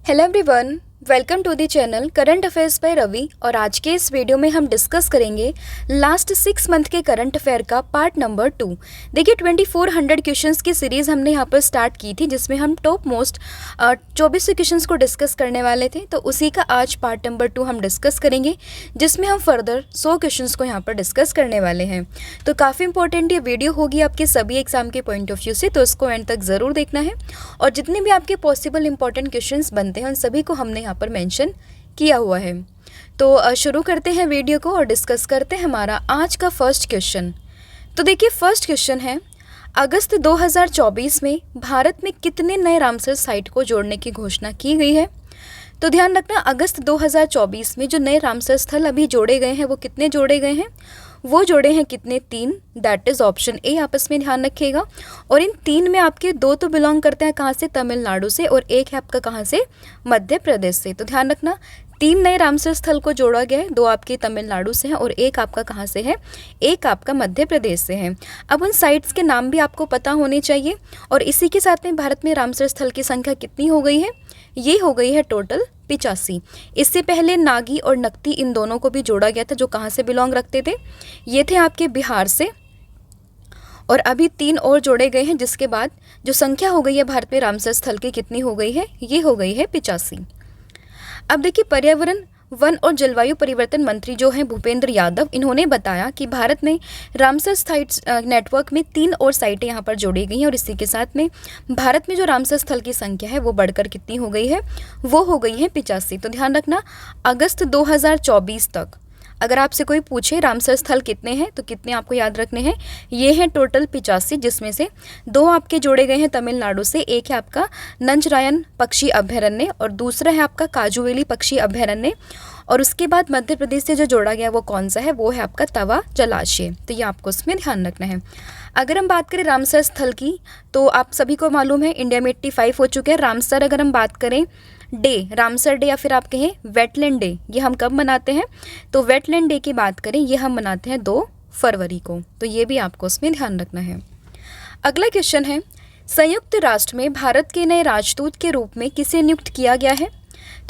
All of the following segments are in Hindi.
Hello everyone, welcome to the channel current affairs by Ravi. और आज के इस वीडियो में हम डिस्कस करेंगे लास्ट 6 मंथ के करंट अफेयर का पार्ट नंबर 2। देखिए 2400 क्वेश्चंस की सीरीज़ हमने यहाँ पर स्टार्ट की थी, जिसमें हम टॉप मोस्ट 2400 क्वेश्चंस को डिस्कस करने वाले थे। तो उसी का आज पार्ट नंबर 2 हम डिस्कस करेंगे, जिसमें हम फर्दर 100 क्वेश्चंस को यहाँ पर डिस्कस करने वाले हैं। तो काफ़ी इंपॉर्टेंट ये वीडियो होगी आपके सभी एग्जाम के पॉइंट ऑफ व्यू से, तो इसको एंड तक ज़रूर देखना है। और जितने भी आपके पॉसिबल इंपॉर्टेंट क्वेश्चंस बनते हैं उन सभी को हमने यहाँ पर मेंशन किया हुआ है। तो शुरू करते हैं वीडियो को और डिस्कस करते हैं हमारा आज का फर्स्ट क्वेश्चन। तो देखिए फर्स्ट क्वेश्चन है, अगस्त 2024 में भारत में कितने नए रामसर साइट को जोड़ने की घोषणा की गई है? तो ध्यान रखना, अगस्त 2024 में जो नए रामसर स्थल अभी जोड़े गए हैं वो कितने जोड़े गए हैं? वो जोड़े हैं कितने? 3, दैट इज़ ऑप्शन ए। आपस में ध्यान रखिएगा। और इन 3 में आपके 2 तो बिलोंग करते हैं कहाँ से? तमिलनाडु से, और एक है आपका कहाँ से? मध्य प्रदेश से। तो ध्यान रखना, 3 नए रामसर स्थल को जोड़ा गया है, 2 आपके तमिलनाडु से हैं और एक आपका कहाँ से है? एक आपका मध्य प्रदेश से है। अब उन साइट्स के नाम भी आपको पता होने चाहिए। और इसी के साथ में भारत में रामसर स्थल की संख्या कितनी हो गई है? ये हो गई है टोटल 85। इससे पहले नागी और नकती इन दोनों को भी जोड़ा गया था, जो कहाँ से बिलोंग रखते थे? ये थे आपके बिहार से। और अभी 3 और जोड़े गए हैं, जिसके बाद जो संख्या हो गई है भारत में रामसर स्थल की कितनी हो गई है? ये हो गई है 85। अब देखिए पर्यावरण, वन और जलवायु परिवर्तन मंत्री जो हैं भूपेंद्र यादव, इन्होंने बताया कि भारत में रामसर साइट्स नेटवर्क में 3 और साइटें यहाँ पर जोड़ी गई हैं। और इसी के साथ में भारत में जो रामसर स्थल की संख्या है वो बढ़कर कितनी हो गई है? वो हो गई है 85। तो ध्यान रखना, अगस्त 2024 तक अगर आपसे कोई पूछे रामसर स्थल कितने हैं तो कितने आपको याद रखने हैं? ये हैं टोटल 85, जिसमें से 2 आपके जोड़े गए हैं तमिलनाडु से, एक है आपका नंजरायन पक्षी अभयारण्य और दूसरा है आपका काजुवेली पक्षी अभयारण्य। और उसके बाद मध्य प्रदेश से जो जोड़ा गया वो कौन सा है? वो है आपका तवा जलाशय। तो ये आपको उसमें ध्यान रखना है। अगर हम बात करें रामसर स्थल की, तो आप सभी को मालूम है इंडिया में 85 हो चुके हैं। रामसर अगर हम बात करें डे, रामसर डे या फिर आप कहें वेटलैंड डे, ये हम कब मनाते हैं? तो वेटलैंड डे की बात करें, ये हम मनाते हैं 2 फरवरी को। तो ये भी आपको उसमें ध्यान रखना है। अगला क्वेश्चन है, संयुक्त राष्ट्र में भारत के नए राजदूत के रूप में किसे नियुक्त किया गया है?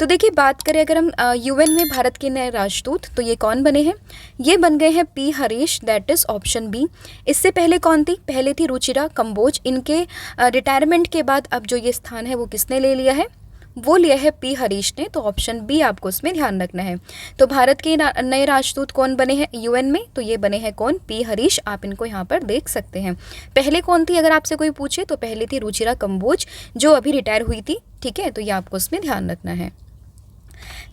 तो देखिए बात करें अगर हम यूएन में भारत के नए राजदूत, तो ये कौन बने हैं? ये बन गए हैं P Harish, that is option B. इससे पहले कौन थी? पहले थी रुचिरा कंबोज। इनके रिटायरमेंट के बाद अब जो ये स्थान है वो किसने ले लिया है? वो लिया है पी हरीश ने। तो ऑप्शन बी आपको उसमें ध्यान रखना है। तो भारत के नए राजदूत कौन बने हैं यूएन में? तो ये बने हैं कौन? पी हरीश। आप इनको यहाँ पर देख सकते हैं। पहले कौन थी अगर आपसे कोई पूछे, तो पहले थी रुचिरा कंबोज, जो अभी रिटायर हुई थी। ठीक है, तो ये आपको उसमें ध्यान रखना है।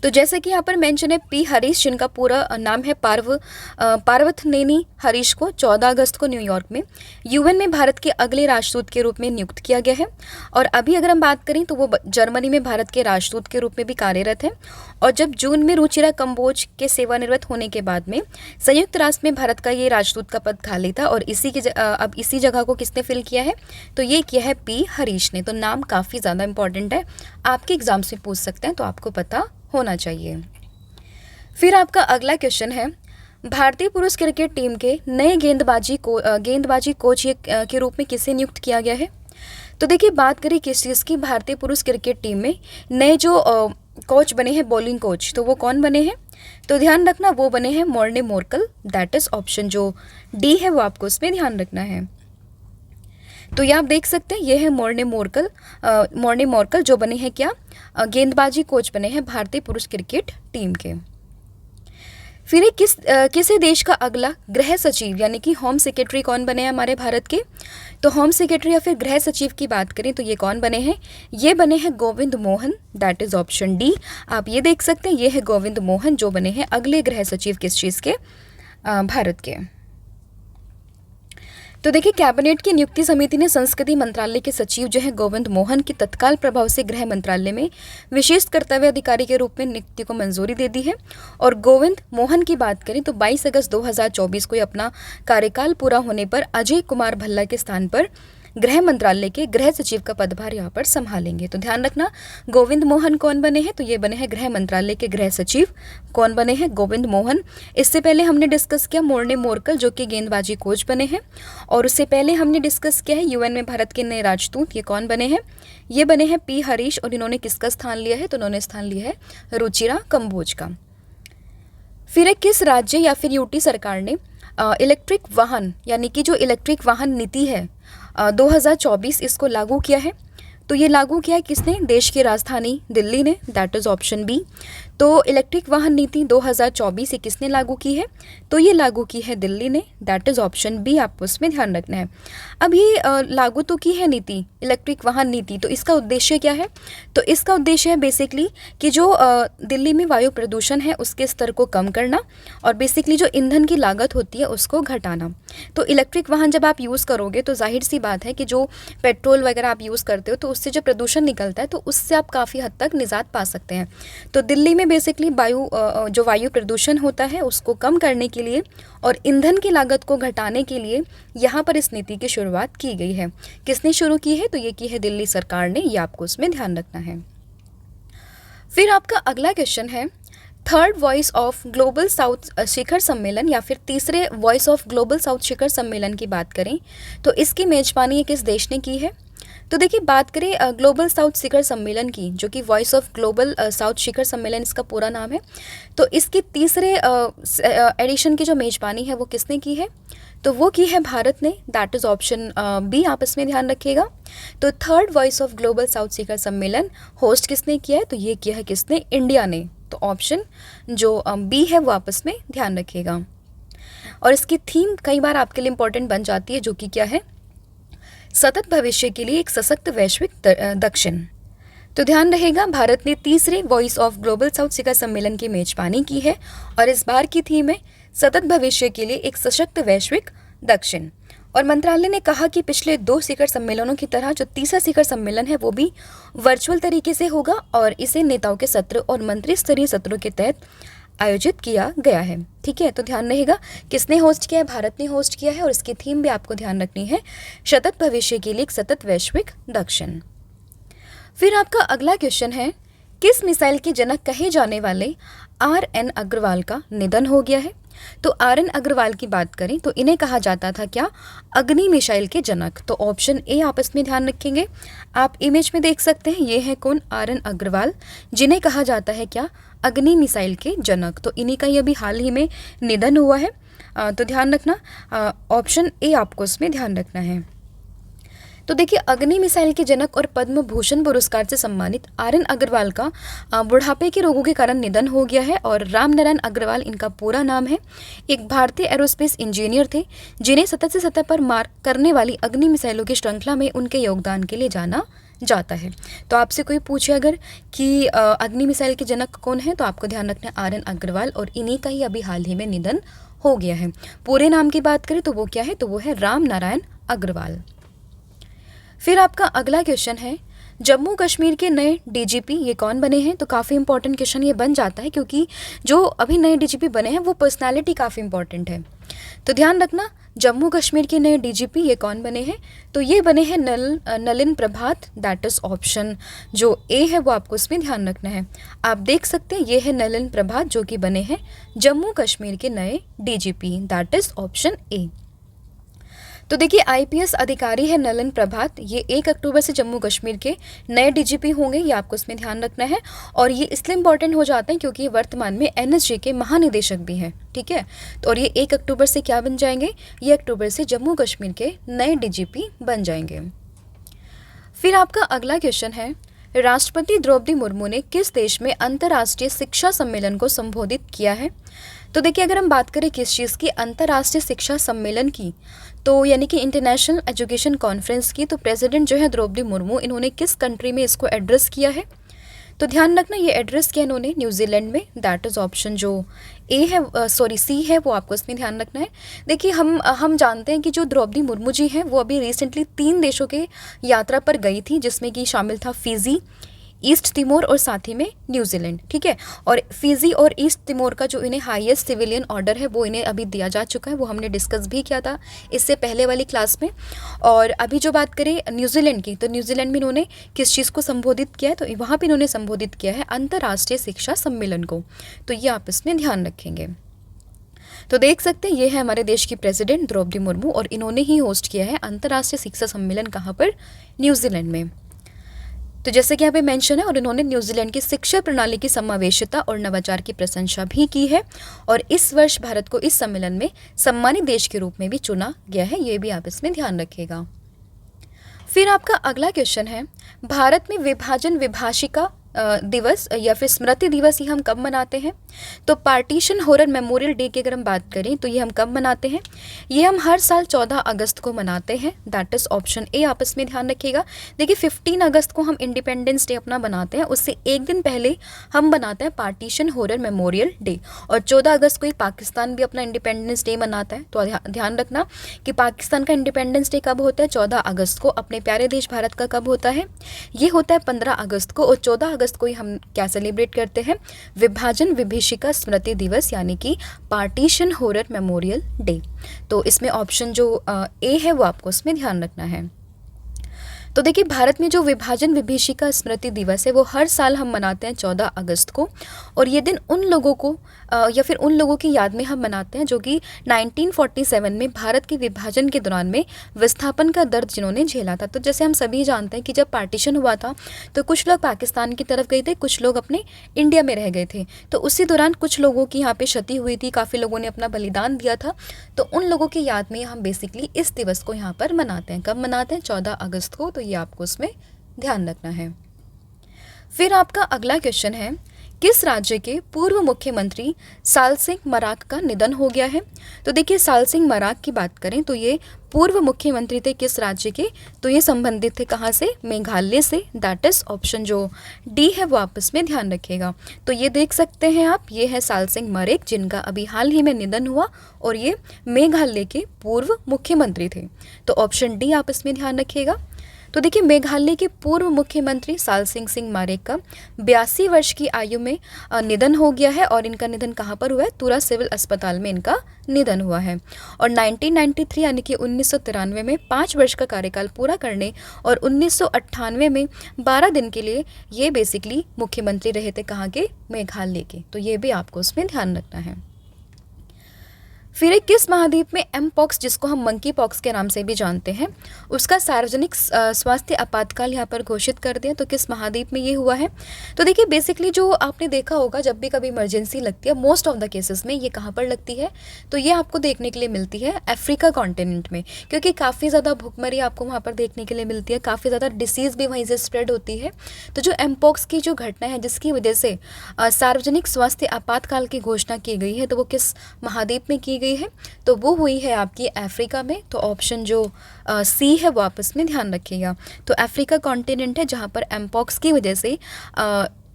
तो जैसे कि यहाँ पर मेंशन है पी हरीश, जिनका पूरा नाम है पार्वथनेनी हरीश, को 14 अगस्त को न्यूयॉर्क में यूएन में भारत के अगले राजदूत के रूप में नियुक्त किया गया है। और अभी अगर हम बात करें तो वो जर्मनी में भारत के राजदूत के रूप में भी कार्यरत है। और जब जून में रुचिरा कंबोज के सेवानिवृत्त होने के बाद में संयुक्त राष्ट्र में भारत का ये राजदूत का पद खाली था, और अब इसी जगह को किसने फिल किया है? तो ये किया है पी हरीश ने। तो नाम काफ़ी ज़्यादा इंपॉर्टेंट है, आपके एग्जाम से पूछ सकते हैं, तो आपको पता होना चाहिए। फिर आपका अगला क्वेश्चन है, भारतीय पुरुष क्रिकेट टीम के नए गेंदबाजी कोच के रूप में किसे नियुक्त किया गया है? तो देखिए बात करें किस चीज़ की, भारतीय पुरुष क्रिकेट टीम में नए जो कोच बने हैं, बॉलिंग कोच, तो वो कौन बने हैं? तो ध्यान रखना, वो बने हैं Morne Morkel, that is option जो डी है वो आपको उसमें ध्यान रखना है। तो ये आप देख सकते हैं, ये है मॉर्ने मोर्कल जो बने हैं क्या? गेंदबाजी कोच बने हैं भारतीय पुरुष क्रिकेट टीम के। फिर किसी देश का अगला गृह सचिव यानी कि होम सेक्रेटरी कौन बने हैं हमारे भारत के? तो होम सेक्रेटरी या फिर गृह सचिव की बात करें तो ये कौन बने हैं? ये बने हैं Govind Mohan, that is option D. आप ये देख सकते हैं, ये है गोविंद मोहन जो बने हैं अगले गृह सचिव किस चीज़ के? भारत के। तो देखिए कैबिनेट की नियुक्ति समिति ने संस्कृति मंत्रालय के सचिव जो है गोविंद मोहन की तत्काल प्रभाव से गृह मंत्रालय में विशेष कर्तव्य अधिकारी के रूप में नियुक्ति को मंजूरी दे दी है। और गोविंद मोहन की बात करें तो 22 अगस्त 2024 को अपना कार्यकाल पूरा होने पर अजय कुमार भल्ला के स्थान पर गृह मंत्रालय के गृह सचिव का पदभार यहाँ पर संभालेंगे। तो ध्यान रखना, गोविंद मोहन कौन बने हैं, तो ये बने हैं गृह मंत्रालय के गृह सचिव। कौन बने हैं, गोविंद मोहन। इससे पहले हमने डिस्कस किया मोर्ने मोरकल जो कि गेंदबाजी कोच बने हैं, और उससे पहले हमने डिस्कस किया है यूएन में भारत के नए राजदूत, ये कौन बने हैं, ये बने हैं पी हरीश, और इन्होंने किसका स्थान लिया है, तो इन्होंने स्थान लिया है रुचिरा कंबोज का। फिर किस राज्य या फिर यूटी सरकार ने इलेक्ट्रिक वाहन यानी कि जो इलेक्ट्रिक वाहन नीति है 2024 इसको लागू किया है, तो ये लागू किया है किसने, देश की राजधानी दिल्ली ने, दैट इज़ ऑप्शन बी। तो इलेक्ट्रिक वाहन नीति 2024 ये किसने लागू की है, तो ये लागू की है दिल्ली ने, दैट इज़ ऑप्शन बी, आपको उसमें ध्यान रखना है। अब ये लागू तो की है नीति, इलेक्ट्रिक वाहन नीति, तो इसका उद्देश्य क्या है, तो इसका उद्देश्य है बेसिकली कि जो दिल्ली में वायु प्रदूषण है उसके स्तर को कम करना, और बेसिकली जो ईंधन की लागत होती है उसको घटाना। तो इलेक्ट्रिक वाहन जब आप यूज़ करोगे तो जाहिर सी बात है कि जो पेट्रोल वगैरह आप यूज़ करते हो तो उससे जो प्रदूषण निकलता है तो उससे आप काफ़ी हद तक निजात पा सकते हैं। तो दिल्ली में बेसिकली जो वायु प्रदूषण होता है उसको कम करने के लिए और ईंधन की लागत को घटाने के लिए यहाँ पर इस नीति की शुरुआत की गई है। किसने शुरू की है, तो ये की है दिल्ली सरकार ने, ये आपको उसमें ध्यान रखना है। फिर आपका अगला क्वेश्चन है, third voice of global south शिखर सम्मेलन या फिर तीसरे वॉइस ऑफ ग्लोबल साउथ शिखर सम्मेलन की बात करें तो इसकी मेजबानी किस देश ने की है। तो देखिए, बात करें ग्लोबल साउथ शिखर सम्मेलन की, जो कि वॉइस ऑफ ग्लोबल साउथ शिखर सम्मेलन इसका पूरा नाम है, तो इसके तीसरे एडिशन की जो मेजबानी है वो किसने की है, तो वो की है भारत ने, दैट इज़ ऑप्शन बी, आप इसमें ध्यान रखिएगा। तो third voice of global south शिखर सम्मेलन होस्ट किसने किया है, तो ये किया है किसने, इंडिया ने। तो ऑप्शन जो बी है वो आप इसमें ध्यान रखिएगा। और इसकी थीम कई बार आपके लिए इंपॉर्टेंट बन जाती है, जो कि क्या है, सतत भविष्य के लिए एक सशक्त वैश्विक दक्षिण। तो ध्यान रहेगा, भारत ने तीसरे वॉइस ऑफ ग्लोबल साउथ शिखर सम्मेलन की मेजबानी की है और इस बार की थीम है सतत भविष्य के लिए एक सशक्त वैश्विक दक्षिण। और मंत्रालय ने कहा कि पिछले 2 शिखर सम्मेलनों की तरह जो तीसरा शिखर सम्मेलन है वो भी वर्चुअल तरीके से होगा और इसे नेताओं के सत्र और मंत्री स्तरीय सत्रों के तहत आयोजित किया गया है। ठीक है, तो ध्यान रहेगा किसने होस्ट किया है, भारत ने होस्ट किया है और इसकी थीम भी आपको ध्यान रखनी है, सतत भविष्य के लिए एक सतत वैश्विक दक्षिण। फिर आपका अगला क्वेश्चन है, किस मिसाइल के जनक कहे जाने वाले RN अग्रवाल का निधन हो गया है। तो RN अग्रवाल की बात करें तो इन्हें कहा जाता था क्या, अग्नि मिसाइल के जनक। तो ऑप्शन ए आप इसमें ध्यान रखेंगे। आप इमेज में देख सकते हैं, ये है कौन, RN अग्रवाल, जिन्हें कहा जाता है क्या, अग्नि मिसाइल के जनक। तो इन्हीं का ये अभी हाल ही में निधन हुआ है। तो ध्यान रखना, ऑप्शन ए आपको इसमें ध्यान रखना है। तो देखिए, अग्नि मिसाइल के जनक और पद्म भूषण पुरस्कार से सम्मानित RN अग्रवाल का बुढ़ापे के रोगों के कारण निधन हो गया है और रामनारायण अग्रवाल इनका पूरा नाम है। एक भारतीय एरोस्पेस इंजीनियर थे जिन्हें सतत से सतह पर मार करने वाली अग्नि मिसाइलों की श्रृंखला में उनके योगदान के लिए जाना जाता है। तो आपसे कोई पूछे अगर कि अग्नि मिसाइल के जनक कौन है, तो आपको ध्यान रखना है RN अग्रवाल, और इन्हीं का ही अभी हाल ही में निधन हो गया है। पूरे नाम की बात करें तो वो क्या है, तो वो है रामनारायण अग्रवाल। फिर आपका अगला क्वेश्चन है, जम्मू कश्मीर के नए DGP ये कौन बने हैं। तो काफ़ी इंपॉर्टेंट क्वेश्चन ये बन जाता है क्योंकि जो अभी नए DGP बने हैं वो पर्सनालिटी काफ़ी इंपॉर्टेंट है। तो ध्यान रखना, जम्मू कश्मीर के नए DGP ये कौन बने हैं, तो ये बने हैं नलिन प्रभात, दैट इज़ ऑप्शन जो ए है वो आपको इसमें ध्यान रखना है। आप देख सकते हैं, ये है नलिन प्रभात जो कि बने हैं जम्मू कश्मीर के नए DGP, that is option A. तो देखिए, IPS अधिकारी है नलिन प्रभात, ये 1 अक्टूबर से जम्मू कश्मीर के नए DGP होंगे, ये आपको इसमें ध्यान रखना है। और ये इसलिए इंपॉर्टेंट हो जाते हैं क्योंकि ये वर्तमान में NSG के महानिदेशक भी हैं। ठीक है, तो और ये 1 अक्टूबर से क्या बन जाएंगे, ये अक्टूबर से जम्मू कश्मीर के नए DGP बन जाएंगे। फिर आपका अगला क्वेश्चन है, राष्ट्रपति द्रौपदी मुर्मू ने किस देश में अंतर्राष्ट्रीय शिक्षा सम्मेलन को संबोधित किया है। तो देखिए, अगर हम बात करें किस चीज़ की, अंतर्राष्ट्रीय शिक्षा सम्मेलन की, तो यानी कि इंटरनेशनल एजुकेशन कॉन्फ्रेंस की, तो प्रेसिडेंट जो है द्रौपदी मुर्मू, इन्होंने किस कंट्री में इसको एड्रेस किया है। तो ध्यान रखना, ये एड्रेस किया इन्होंने न्यूजीलैंड में, दैट इज़ ऑप्शन जो ए है, सॉरी सी है, वो आपको इसमें ध्यान रखना है। देखिए, हम जानते हैं कि जो द्रौपदी मुर्मू जी हैं वो अभी रिसेंटली 3 देशों के यात्रा पर गई थी, जिसमें कि शामिल था फिजी, ईस्ट तिमोर और साथ ही में न्यूजीलैंड, ठीक है। और फिजी और ईस्ट तिमोर का जो इन्हें हाईएस्ट सिविलियन ऑर्डर है वो इन्हें अभी दिया जा चुका है, वो हमने डिस्कस भी किया था इससे पहले वाली क्लास में। और अभी जो बात करें न्यूजीलैंड की, तो न्यूजीलैंड में इन्होंने किस चीज़ को संबोधित किया है, तो वहाँ पर इन्होंने संबोधित किया है अंतर्राष्ट्रीय शिक्षा सम्मेलन को, तो ये आप इसमें ध्यान रखेंगे। तो देख सकते हैं ये है हमारे देश की प्रेसिडेंट द्रौपदी मुर्मू और इन्होंने ही होस्ट किया है अंतर्राष्ट्रीय शिक्षा सम्मेलन, कहाँ पर, न्यूजीलैंड में। तो जैसे कि यहाँ पे मेंशन है, और इन्होंने न्यूजीलैंड की शिक्षा प्रणाली की समावेशिता और नवाचार की प्रशंसा भी की है, और इस वर्ष भारत को इस सम्मेलन में सम्मानित देश के रूप में भी चुना गया है, ये भी आप इसमें ध्यान रखिएगा। फिर आपका अगला क्वेश्चन है, भारत में विभाजन विभाषिका दिवस या फिर स्मृति दिवस ये हम कब मनाते हैं। तो पार्टीशन हॉरर मेमोरियल डे की अगर हम बात करें तो ये हम कब मनाते हैं, ये हम हर साल 14 अगस्त को मनाते हैं, दैट इज़ ऑप्शन ए, आप इसमें ध्यान रखिएगा। देखिए 15 अगस्त को हम इंडिपेंडेंस डे अपना बनाते हैं, उससे एक दिन पहले हम बनाते हैं पार्टीशन हॉरर मेमोरियल डे, और 14 अगस्त को ही पाकिस्तान भी अपना इंडिपेंडेंस डे मनाता है। तो ध्यान रखना कि पाकिस्तान का इंडिपेंडेंस डे कब होता है, 14 अगस्त को। अपने प्यारे देश भारत का कब होता है, ये होता है 15 अगस्त को, और 14 अगस्त को ही हम क्या सेलिब्रेट करते हैं, विभाजन विभीषिका स्मृति दिवस, यानी कि पार्टीशन हॉरर मेमोरियल डे। तो इसमें ऑप्शन जो ए है वो आपको इसमें ध्यान रखना है। तो देखिए भारत में जो विभाजन विभीषिका स्मृति दिवस है वो हर साल हम मनाते हैं 14 अगस्त को, और ये दिन उन लोगों को या फिर उन लोगों की याद में हम मनाते हैं जो कि 1947 में भारत के विभाजन के दौरान में विस्थापन का दर्द जिन्होंने झेला था। तो जैसे हम सभी जानते हैं कि जब पार्टीशन हुआ था तो कुछ लोग पाकिस्तान की तरफ गए थे, कुछ लोग अपने इंडिया में रह गए थे, तो उसी दौरान कुछ लोगों की यहाँ पे क्षति हुई थी, काफ़ी लोगों ने अपना बलिदान दिया था, तो उन लोगों की याद में हम बेसिकली इस दिवस को यहाँ पर मनाते हैं। कब मनाते हैं, 14 अगस्त को, तो ये आपको उसमें ध्यान रखना है। फिर आपका अगला क्वेश्चन है, किस राज्य के पूर्व मुख्यमंत्री साल सिंह मराक का निधन हो गया है। तो देखिए साल सिंह मराक की बात करें तो ये पूर्व मुख्यमंत्री थे किस राज्य के, तो ये संबंधित थे कहाँ से, मेघालय से, दैट इज ऑप्शन जो डी है वो आप इसमें ध्यान रखिएगा। तो ये देख सकते हैं आप, ये है साल सिंह मरेक जिनका अभी हाल ही में निधन हुआ, और ये मेघालय के पूर्व मुख्यमंत्री थे। तो ऑप्शन डी आप इसमें ध्यान रखिएगा। तो देखिए मेघालय के पूर्व मुख्यमंत्री साल सिंह मारेक का 82 वर्ष की आयु में निधन हो गया है, और इनका निधन कहाँ पर हुआ है, तुरा सिविल अस्पताल में इनका निधन हुआ है। और 1993 यानी कि 1993 में 5 वर्ष का कार्यकाल पूरा करने और 1998 में 12 दिन के लिए ये बेसिकली मुख्यमंत्री रहे थे कहाँ के, मेघालय के। तो ये भी आपको उसमें ध्यान रखना है। फिर एक किस महाद्वीप में एम पॉक्स, जिसको हम मंकी पॉक्स के नाम से भी जानते हैं, उसका सार्वजनिक स्वास्थ्य आपातकाल यहाँ पर घोषित कर दिया, तो किस महाद्वीप में ये हुआ है। तो देखिए बेसिकली जो आपने देखा होगा जब भी कभी इमरजेंसी लगती है, मोस्ट ऑफ द केसेस में ये कहाँ पर लगती है, तो ये आपको देखने के लिए मिलती है अफ्रीका कॉन्टिनेंट में, क्योंकि काफ़ी ज़्यादा भुखमरी आपको वहाँ पर देखने के लिए मिलती है, काफ़ी ज़्यादा डिसीज़ भी वहीं से स्प्रेड होती है। तो जो एम पॉक्स की जो घटना है जिसकी वजह से सार्वजनिक स्वास्थ्य आपातकाल की घोषणा की गई है, तो वो किस महाद्वीप में की गई है, तो वो हुई है आपकी अफ्रीका में। तो ऑप्शन जो सी है वो आप इसमें ध्यान रखिएगा। तो अफ्रीका कॉन्टिनेंट है जहाँ पर एमपॉक्स की वजह से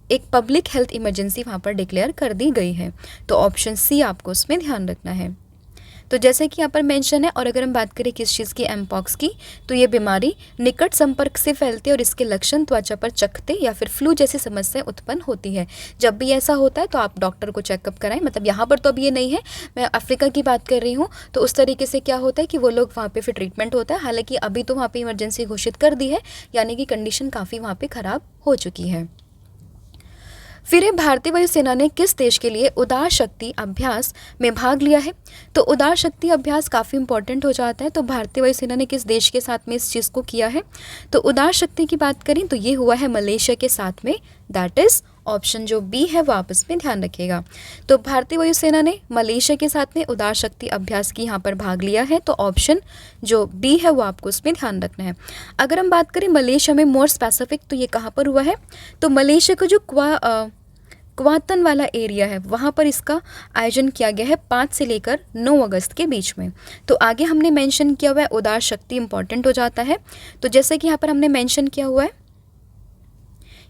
एक पब्लिक हेल्थ इमरजेंसी वहाँ पर डिक्लेयर कर दी गई है। तो ऑप्शन सी आपको उसमें ध्यान रखना है। तो जैसे कि यहाँ पर मेंशन है, और अगर हम बात करें किस चीज़ की, एमपॉक्स की, तो ये बीमारी निकट संपर्क से फैलती है और इसके लक्षण त्वचा पर चकत्ते या फिर फ्लू जैसी समस्याएं उत्पन्न होती है। जब भी ऐसा होता है तो आप डॉक्टर को चेकअप कराएं। मतलब यहाँ पर तो अब ये नहीं है, मैं अफ्रीका की बात कर रही हूँ, तो उस तरीके से क्या होता है कि वो लोग वहाँ पर फिर ट्रीटमेंट होता है। हालाँकि अभी तो वहाँ पर इमरजेंसी घोषित कर दी है, यानी कि कंडीशन काफ़ी वहाँ पर ख़राब हो चुकी है। फिर भारतीय वायुसेना ने किस देश के लिए उदार शक्ति अभ्यास में भाग लिया है। तो उदार शक्ति अभ्यास काफ़ी इंपॉर्टेंट हो जाता है, तो भारतीय वायुसेना ने किस देश के साथ में इस चीज़ को किया है। तो उदार शक्ति की बात करें तो ये हुआ है मलेशिया के साथ में, दैट इज़ ऑप्शन जो बी है वो आप इसमें ध्यान रखिएगा। तो भारतीय वायुसेना ने मलेशिया के साथ में उदार शक्ति अभ्यास की यहाँ पर भाग लिया है, तो ऑप्शन जो बी है वो आपको उसमें ध्यान रखना है। अगर हम बात करें मलेशिया में मोर स्पेसिफिक, तो ये कहाँ पर हुआ है, तो मलेशिया का जो क्वांतन वाला एरिया है वहाँ पर इसका आयोजन किया गया है 5 से लेकर 9 अगस्त के बीच में। तो आगे हमने मेंशन किया हुआ है उदार शक्ति इंपॉर्टेंट हो जाता है। तो जैसे कि यहाँ पर हमने मेंशन किया हुआ है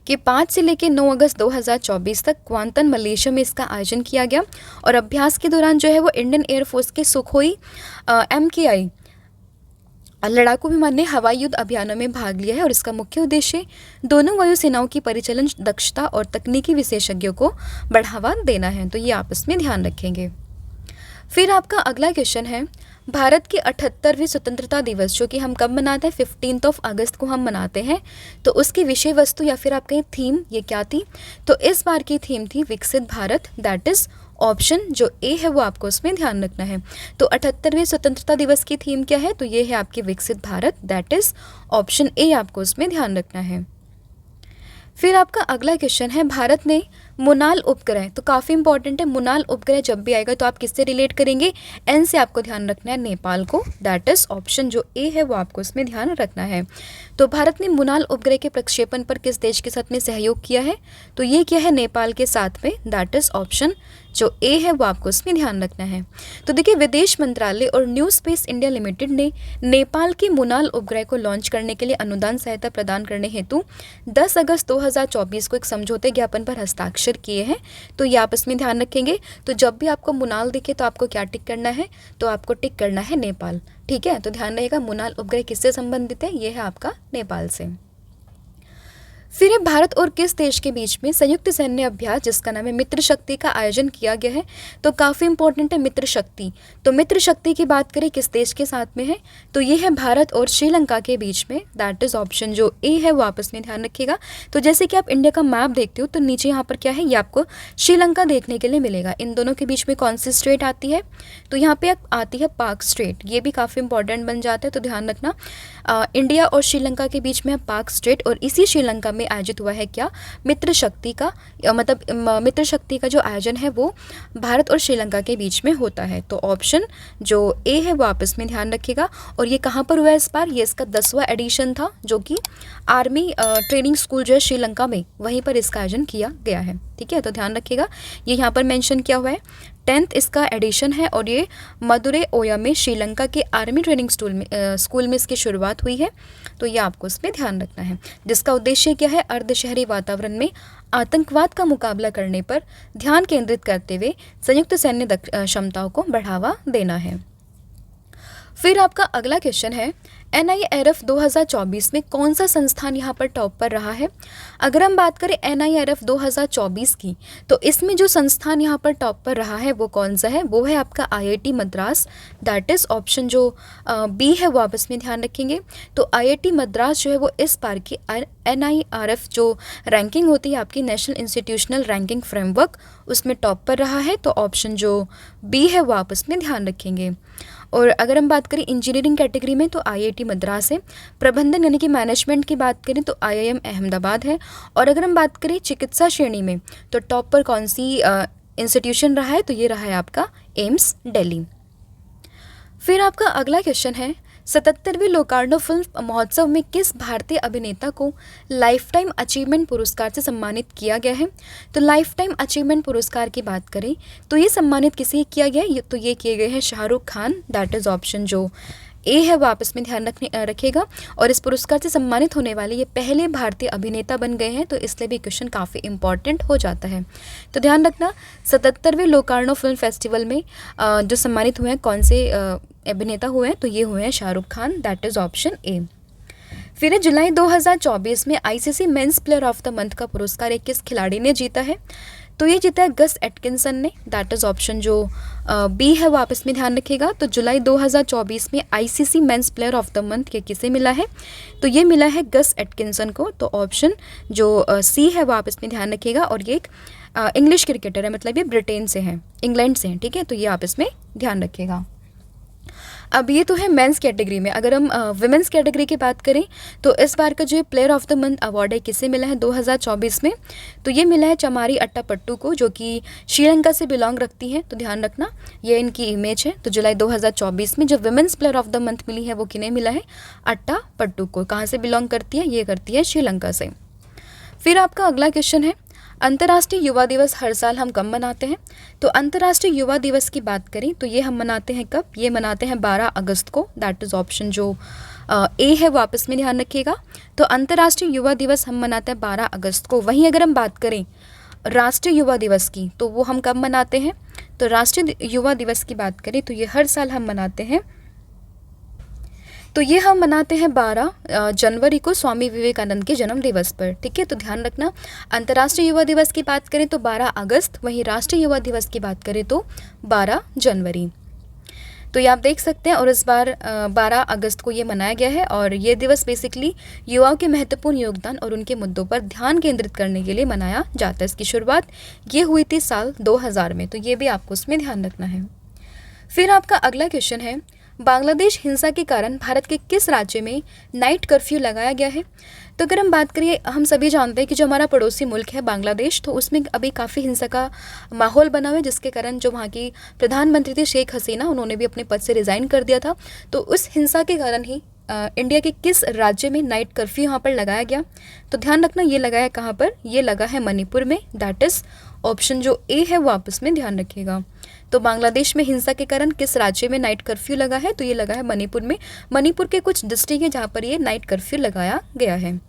कि 5 से लेकर 9 अगस्त 2024 तक क्वांतन मलेशिया में इसका आयोजन किया गया, और अभ्यास के दौरान जो है वो इंडियन एयरफोर्स के सुखोई MKI लड़ाकू विमान ने हवाई युद्ध अभियानों में भाग लिया है और इसका मुख्य उद्देश्य दोनों वायुसेनाओं की परिचालन दक्षता और तकनीकी विशेषज्ञों को बढ़ावा देना है। तो ये आप इसमें ध्यान रखेंगे। फिर आपका अगला क्वेश्चन है, भारत की 78वीं स्वतंत्रता दिवस जो कि हम कब मनाते हैं, 15 अगस्त को हम मनाते हैं, तो उसकी विषय वस्तु या फिर आपका थीम ये क्या थी? तो इस बार की थीम थी विकसित भारत, दैट इज़ ऑप्शन जो ए है वो आपको उसमें ध्यान रखना है। तो 78वें स्वतंत्रता दिवस की थीम क्या है? तो ये है आपकी विकसित भारत, दैट इज़ ऑप्शन ए आपको उसमें ध्यान रखना है। फिर आपका अगला क्वेश्चन है, भारत ने मुनाल उपग्रह, तो काफ़ी इंपॉर्टेंट है, मुनाल उपग्रह जब भी आएगा तो आप किससे रिलेट करेंगे? एन से आपको ध्यान रखना है, नेपाल को, दैट इज ऑप्शन जो ए है वो आपको इसमें ध्यान रखना है। तो भारत ने मुनाल उपग्रह के प्रक्षेपण पर किस देश के साथ में सहयोग किया है? तो ये क्या है? नेपाल के साथ में, दैट इज ऑप्शन जो ए है वो आपको इसमें ध्यान रखना है। तो देखिए, विदेश मंत्रालय और न्यू स्पेस इंडिया लिमिटेड ने नेपाल के मुनाल उपग्रह को लॉन्च करने के लिए अनुदान सहायता प्रदान करने हेतु 10 अगस्त 2024 को एक समझौते ज्ञापन पर हस्ताक्षर किए हैं। तो ये आप इसमें ध्यान रखेंगे। तो जब भी आपको मुनाल दिखे तो आपको क्या टिक करना है? तो आपको टिक करना है नेपाल, ठीक है। तो ध्यान रहेगा, मुनाल उपग्रह किससे संबंधित है? ये है आपका नेपाल से। फिर है, भारत और किस देश के बीच में संयुक्त सैन्य अभ्यास जिसका नाम है मित्र शक्ति का आयोजन किया गया है? तो काफ़ी इंपॉर्टेंट है मित्र शक्ति। तो मित्र शक्ति की बात करें किस देश के साथ में है? तो ये है भारत और श्रीलंका के बीच में, दैट इज ऑप्शन जो ए है वो आपस में ध्यान रखिएगा। तो जैसे कि आप इंडिया का मैप देखते हो तो नीचे यहाँ पर क्या है, ये आपको श्रीलंका देखने के लिए मिलेगा। इन दोनों के बीच में कौन सी स्टेट आती है? तो यहाँ पे आती है पाक स्टेट, ये भी काफ़ी इंपॉर्टेंट बन जाता है। तो ध्यान रखना, इंडिया और श्रीलंका के बीच में पाक स्टेट, और इसी श्रीलंका में आयोजित हुआ है क्या? मित्र शक्ति का, मतलब मित्र शक्ति का जो आयोजन है वो भारत और श्रीलंका के बीच में होता है। तो ऑप्शन जो ए है वो आप इसमें ध्यान रखिएगा। और ये कहाँ पर हुआ है इस बार? ये इसका 10वां एडिशन था, जो कि आर्मी ट्रेनिंग स्कूल जो है श्रीलंका में, वहीं पर इसका आयोजन किया गया है, ठीक है। तो ध्यान रखिएगा, ये यहाँ पर मेंशन किया हुआ है, 10th इसका एडिशन है और ये मदुरै ओया में श्रीलंका के आर्मी ट्रेनिंग स्कूल में इसकी शुरुआत हुई है। तो ये आपको इसमें ध्यान रखना है, जिसका उद्देश्य क्या है? अर्धशहरी वातावरण में आतंकवाद का मुकाबला करने पर ध्यान केंद्रित करते हुए संयुक्त सैन्य क्षमताओं को बढ़ावा देना है। फिर आपका अगला क्वेश्चन है, NIRF 2024 में कौन सा संस्थान यहाँ पर टॉप पर रहा है? अगर हम बात करें NIRF 2024 की, तो इसमें जो संस्थान यहाँ पर टॉप पर रहा है वो कौन सा है? वो है आपका IIT Madras, that is option जो बी है वो आप इसमें ध्यान रखेंगे। तो IIT मद्रास जो है वो इस बार की NIRF जो रैंकिंग होती है आपकी, नेशनल इंस्टीट्यूशनल रैंकिंग फ्रेमवर्क, उसमें टॉप पर रहा है। तो ऑप्शन जो बी है वो आप इसमें ध्यान रखेंगे। और अगर हम बात करें इंजीनियरिंग कैटेगरी में तो IIT मद्रास है, प्रबंधन यानी कि मैनेजमेंट की बात करें तो IIM अहमदाबाद है, और अगर हम बात करें चिकित्सा श्रेणी में तो टॉप पर कौन सी इंस्टीट्यूशन रहा है? तो ये रहा है आपका एम्स दिल्ली। फिर आपका अगला क्वेश्चन है, 77वें लोकार्नो फिल्म महोत्सव में किस भारतीय अभिनेता को लाइफ टाइम अचीवमेंट पुरस्कार से सम्मानित किया गया है? तो लाइफ टाइम अचीवमेंट पुरस्कार की बात करें तो ये सम्मानित किसे किया गया है? तो ये किए गए हैं Shahrukh Khan, that is option जो ए है वो आप इसमें ध्यान रखिएगा। और इस पुरस्कार से सम्मानित होने वाले ये पहले भारतीय अभिनेता बन गए हैं, तो इसलिए भी क्वेश्चन काफ़ी इंपॉर्टेंट हो जाता है। तो ध्यान रखना, 77वें लोकार्नो फिल्म फेस्टिवल में जो सम्मानित हुए हैं कौन से अभिनेता हुए हैं? तो ये हुए हैं Shahrukh Khan, that is option ए। फिर जुलाई 2024 में ICC men's player of the month का पुरस्कार एक किस खिलाड़ी ने जीता है? तो ये जीता है गस एटकिंसन ने, दैट इज़ ऑप्शन जो बी है वो आप इसमें ध्यान रखिएगा। तो जुलाई 2024 में ICC men's player of the month ये किसे मिला है? तो ये मिला है गस एटकिंसन को। तो ऑप्शन जो सी है वो आप इसमें ध्यान रखिएगा। और ये एक इंग्लिश क्रिकेटर है, मतलब ये ब्रिटेन से हैं, इंग्लैंड से हैं, ठीक है। तो ये आप इसमें ध्यान रखिएगा। अब ये तो है मेंस कैटेगरी में। अगर हम विमेंस कैटेगरी की बात करें तो इस बार का जो player of the month award है किसे मिला है 2024 में? तो ये मिला है चमारी अट्टापट्टू को, जो कि श्रीलंका से बिलोंग रखती हैं। तो ध्यान रखना, ये इनकी इमेज है। तो जुलाई 2024 में जो women's player of the month मिली है वो किन्हें मिला है? अट्टापट्टू को। कहाँ से बिलोंग करती है? ये करती है श्रीलंका से। फिर आपका अगला क्वेश्चन है, अंतर्राष्ट्रीय युवा दिवस हर साल हम कब मनाते हैं? तो अंतर्राष्ट्रीय युवा दिवस की बात करें तो ये हम मनाते हैं कब? ये मनाते हैं 12 अगस्त को, दैट इज़ ऑप्शन जो ए है वो आपस में ध्यान रखिएगा। तो अंतर्राष्ट्रीय युवा दिवस हम मनाते हैं 12 अगस्त को। वहीं अगर हम बात करें राष्ट्रीय युवा दिवस की तो वो हम कब मनाते हैं? तो राष्ट्रीय युवा दिवस की बात करें तो ये हर साल हम मनाते हैं तो ये हम मनाते हैं 12 जनवरी को स्वामी विवेकानंद के जन्म दिवस पर। ठीक है, तो ध्यान रखना। अंतर्राष्ट्रीय युवा दिवस की बात करें तो 12 अगस्त, वहीं राष्ट्रीय युवा दिवस की बात करें तो 12 जनवरी। तो ये आप देख सकते हैं, और इस बार 12 अगस्त को ये मनाया गया है, और ये दिवस बेसिकली युवाओं के महत्वपूर्ण योगदान और उनके मुद्दों पर ध्यान केंद्रित करने के लिए मनाया जाता है। इसकी शुरुआत ये हुई थी साल 2000 में, तो ये भी आपको उसमें ध्यान रखना है। फिर आपका अगला क्वेश्चन है, बांग्लादेश हिंसा के कारण भारत के किस राज्य में नाइट कर्फ्यू लगाया गया है? तो अगर हम बात करिए, हम सभी जानते हैं कि जो हमारा पड़ोसी मुल्क है बांग्लादेश, तो उसमें अभी काफ़ी हिंसा का माहौल बना हुआ है, जिसके कारण जो वहाँ की प्रधानमंत्री थी शेख हसीना, उन्होंने भी अपने पद से रिज़ाइन कर दिया था। तो उस हिंसा के कारण ही इंडिया के किस राज्य में नाइट कर्फ्यू यहाँ पर लगाया गया? तो ध्यान रखना, ये लगा है कहाँ पर? ये लगा है मणिपुर में। दैट इज़ ऑप्शन जो ए है वो आपस में ध्यान रखिएगा। तो बांग्लादेश में हिंसा के कारण किस राज्य में नाइट कर्फ्यू लगा है? तो ये लगा है मणिपुर में। मणिपुर के कुछ डिस्ट्रिक्ट है जहाँ पर ये नाइट कर्फ्यू लगाया गया है।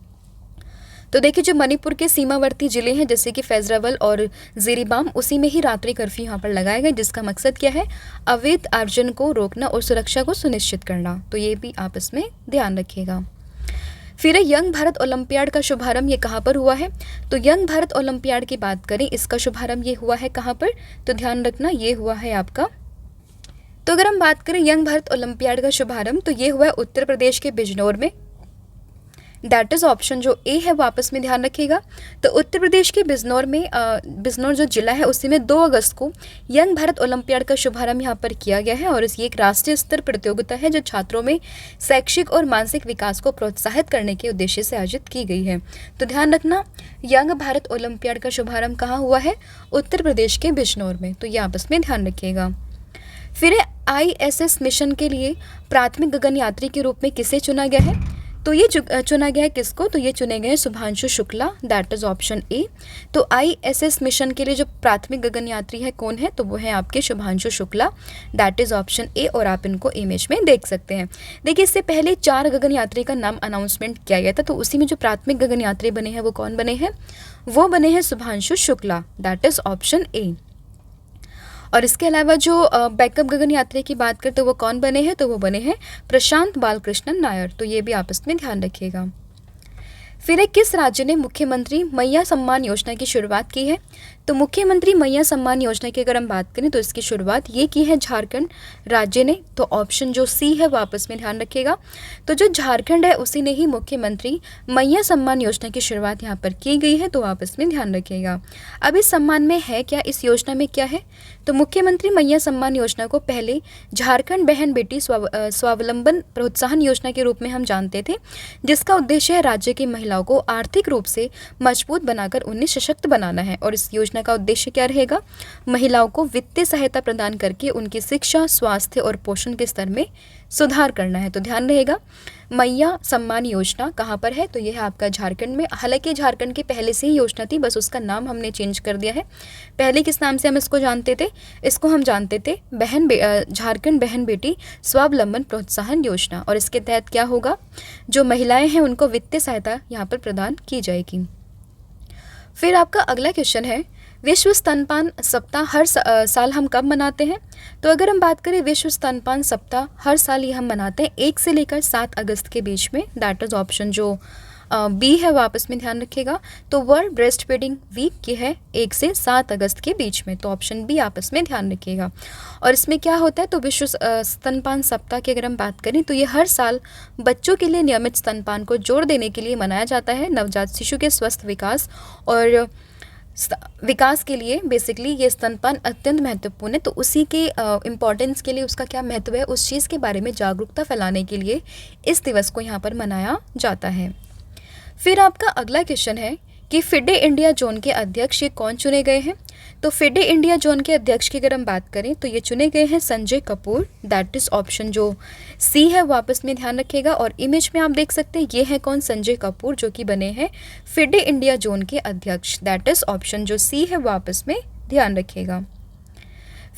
तो देखिए, जो मणिपुर के सीमावर्ती जिले हैं जैसे कि फैजरावल और जिरीबाम, उसी में ही रात्रि कर्फ्यू यहाँ पर लगाया गया, जिसका मकसद क्या है? अवैध अर्जन को रोकना और सुरक्षा को सुनिश्चित करना। तो ये भी आप इसमें ध्यान रखिएगा। फिर यंग भारत ओलंपियाड का शुभारंभ ये कहाँ पर हुआ है? तो यंग भारत ओलंपियाड की बात करें, इसका शुभारंभ ये हुआ है कहाँ पर? तो ध्यान रखना, ये हुआ है आपका, तो अगर हम बात करें यंग भारत ओलंपियाड का शुभारंभ, तो ये हुआ है उत्तर प्रदेश के बिजनौर में। दैट इज़ ऑप्शन जो ए है वापस में ध्यान रखिएगा। तो उत्तर प्रदेश के बिजनौर में बिजनौर जो जिला है उसी में 2 अगस्त को यंग भारत ओलंपियाड का शुभारंभ यहाँ पर किया गया है, और ये एक राष्ट्रीय स्तर प्रतियोगिता है जो छात्रों में शैक्षिक और मानसिक विकास को प्रोत्साहित करने के उद्देश्य से आयोजित की गई है। तो ध्यान रखना, यंग भारत ओलंपियाड का शुभारंभ कहाँ हुआ है? उत्तर प्रदेश के बिजनौर में। तो ये आपस में ध्यान रखिएगा। फिर ISS मिशन के लिए प्राथमिक गगन यात्री के रूप में किसे चुना गया है? तो ये चुना गया है किसको? तो ये चुने गए हैं Shubhanshu Shukla. That is option A. तो ISS मिशन के लिए जो प्राथमिक गगन यात्री है कौन है? तो वो है आपके Shubhanshu Shukla. That is option ए, और आप इनको इमेज में देख सकते हैं। देखिए, इससे पहले 4 गगन यात्री का नाम अनाउंसमेंट किया गया था, तो उसी में जो प्राथमिक गगन यात्री बने हैं वो कौन बने हैं? वो बने हैं Shubhanshu Shukla. That is option ए। और इसके अलावा जो बैकअप गगन यात्री की बात करें तो वो कौन बने हैं? तो वो बने हैं प्रशांत बालकृष्णन नायर। तो ये भी आपस में ध्यान रखिएगा। फिर किस राज्य ने मुख्यमंत्री मैया सम्मान योजना की शुरुआत की है? तो मुख्यमंत्री मैया सम्मान योजना की अगर हम बात करें तो इसकी शुरुआत ये की है झारखंड राज्य ने। तो ऑप्शन जो सी है वो आपस में ध्यान रखिएगा। तो जो झारखंड है उसी ने ही मुख्यमंत्री मैया सम्मान योजना की शुरुआत यहाँ पर की गई है, तो आपस में ध्यान रखिएगा। अब इस सम्मान में है क्या, इस योजना में क्या है? तो मुख्यमंत्री मैया सम्मान योजना को पहले झारखंड बहन बेटी स्वावलंबन प्रोत्साहन योजना के रूप में हम जानते थे, जिसका उद्देश्य है राज्य की महिलाओं को आर्थिक रूप से मजबूत बनाकर उन्हें सशक्त बनाना है। और इस योजना का उद्देश्य क्या रहेगा? महिलाओं को वित्तीय सहायता प्रदान करके उनकी शिक्षा, स्वास्थ्य और पोषण के स्तर में सुधार करना है। तो ध्यान रहेगा, मैया सम्मान योजना कहाँ पर है? तो यह है आपका झारखंड में। हालांकि झारखंड की पहले से ही योजना थी, बस उसका नाम हमने चेंज कर दिया है। पहले किस नाम से हम इसको जानते थे? इसको हम जानते थे झारखंड बहन बेटी स्वावलंबन प्रोत्साहन योजना। और इसके तहत क्या होगा? जो महिलाएं हैं उनको वित्तीय सहायता यहाँ पर प्रदान की जाएगी। फिर आपका अगला क्वेश्चन है, विश्व स्तनपान सप्ताह हर साल हम कब मनाते हैं? तो अगर हम बात करें विश्व स्तनपान सप्ताह हर साल ये हम मनाते हैं 1 से लेकर 7 अगस्त के बीच में। दैट इज़ ऑप्शन जो बी है वापस में ध्यान रखिएगा। तो वर्ल्ड ब्रेस्ट फीडिंग वीक की है 1 से 7 अगस्त के बीच में। तो ऑप्शन बी आपस में ध्यान रखिएगा। और इसमें क्या होता है? तो विश्व स्तनपान सप्ताह की अगर हम बात करें तो ये हर साल बच्चों के लिए नियमित स्तनपान को जोर देने के लिए मनाया जाता है। नवजात शिशु के स्वस्थ विकास और विकास के लिए बेसिकली ये स्तनपान अत्यंत महत्वपूर्ण है। तो उसी के इम्पॉर्टेंस के लिए, उसका क्या महत्व है, उस चीज़ के बारे में जागरूकता फैलाने के लिए इस दिवस को यहाँ पर मनाया जाता है। फिर आपका अगला क्वेश्चन है कि फिडे इंडिया जोन के अध्यक्ष ये कौन चुने गए हैं? तो फिडे इंडिया जोन के अध्यक्ष की अगर हम बात करें तो ये चुने गए हैं Sanjay Kapoor. That is option जो सी है वापस में ध्यान रखिएगा। और इमेज में आप देख सकते हैं ये है कौन? संजय कपूर, जो कि बने हैं फिडे इंडिया जोन के अध्यक्ष। दैट इज़ ऑप्शन जो सी है वापस में ध्यान रखिएगा।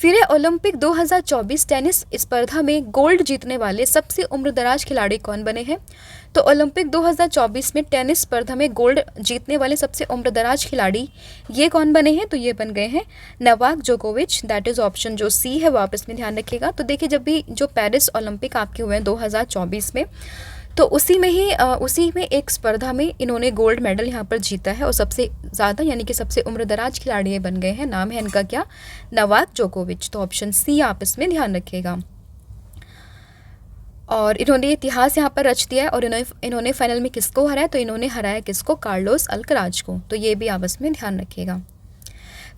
फिर है ओलंपिक 2024 टेनिस स्पर्धा में गोल्ड जीतने वाले सबसे उम्रदराज खिलाड़ी कौन बने हैं? तो ओलंपिक 2024 में टेनिस स्पर्धा में गोल्ड जीतने वाले सबसे उम्रदराज खिलाड़ी ये कौन बने हैं? तो ये बन गए हैं नोवाक जोकोविच, दैट इज ऑप्शन जो सी है, वापस में ध्यान रखिएगा। तो देखिए, जब भी जो पेरिस ओलंपिक आपके हुए हैं 2024 में, तो उसी में एक स्पर्धा में इन्होंने गोल्ड मेडल यहाँ पर जीता है और सबसे ज़्यादा यानी कि सबसे उम्रदराज खिलाड़ी ये बन गए हैं। नाम है इनका क्या? नोवाक जोकोविच। तो ऑप्शन सी आप इसमें ध्यान रखिएगा। और इन्होंने इतिहास यहाँ पर रच दिया है। और इन्होंने फाइनल में किसको हराया? तो इन्होंने हराया किसको? कार्लोस अल्कराज को। तो ये भी आपस में ध्यान रखिएगा।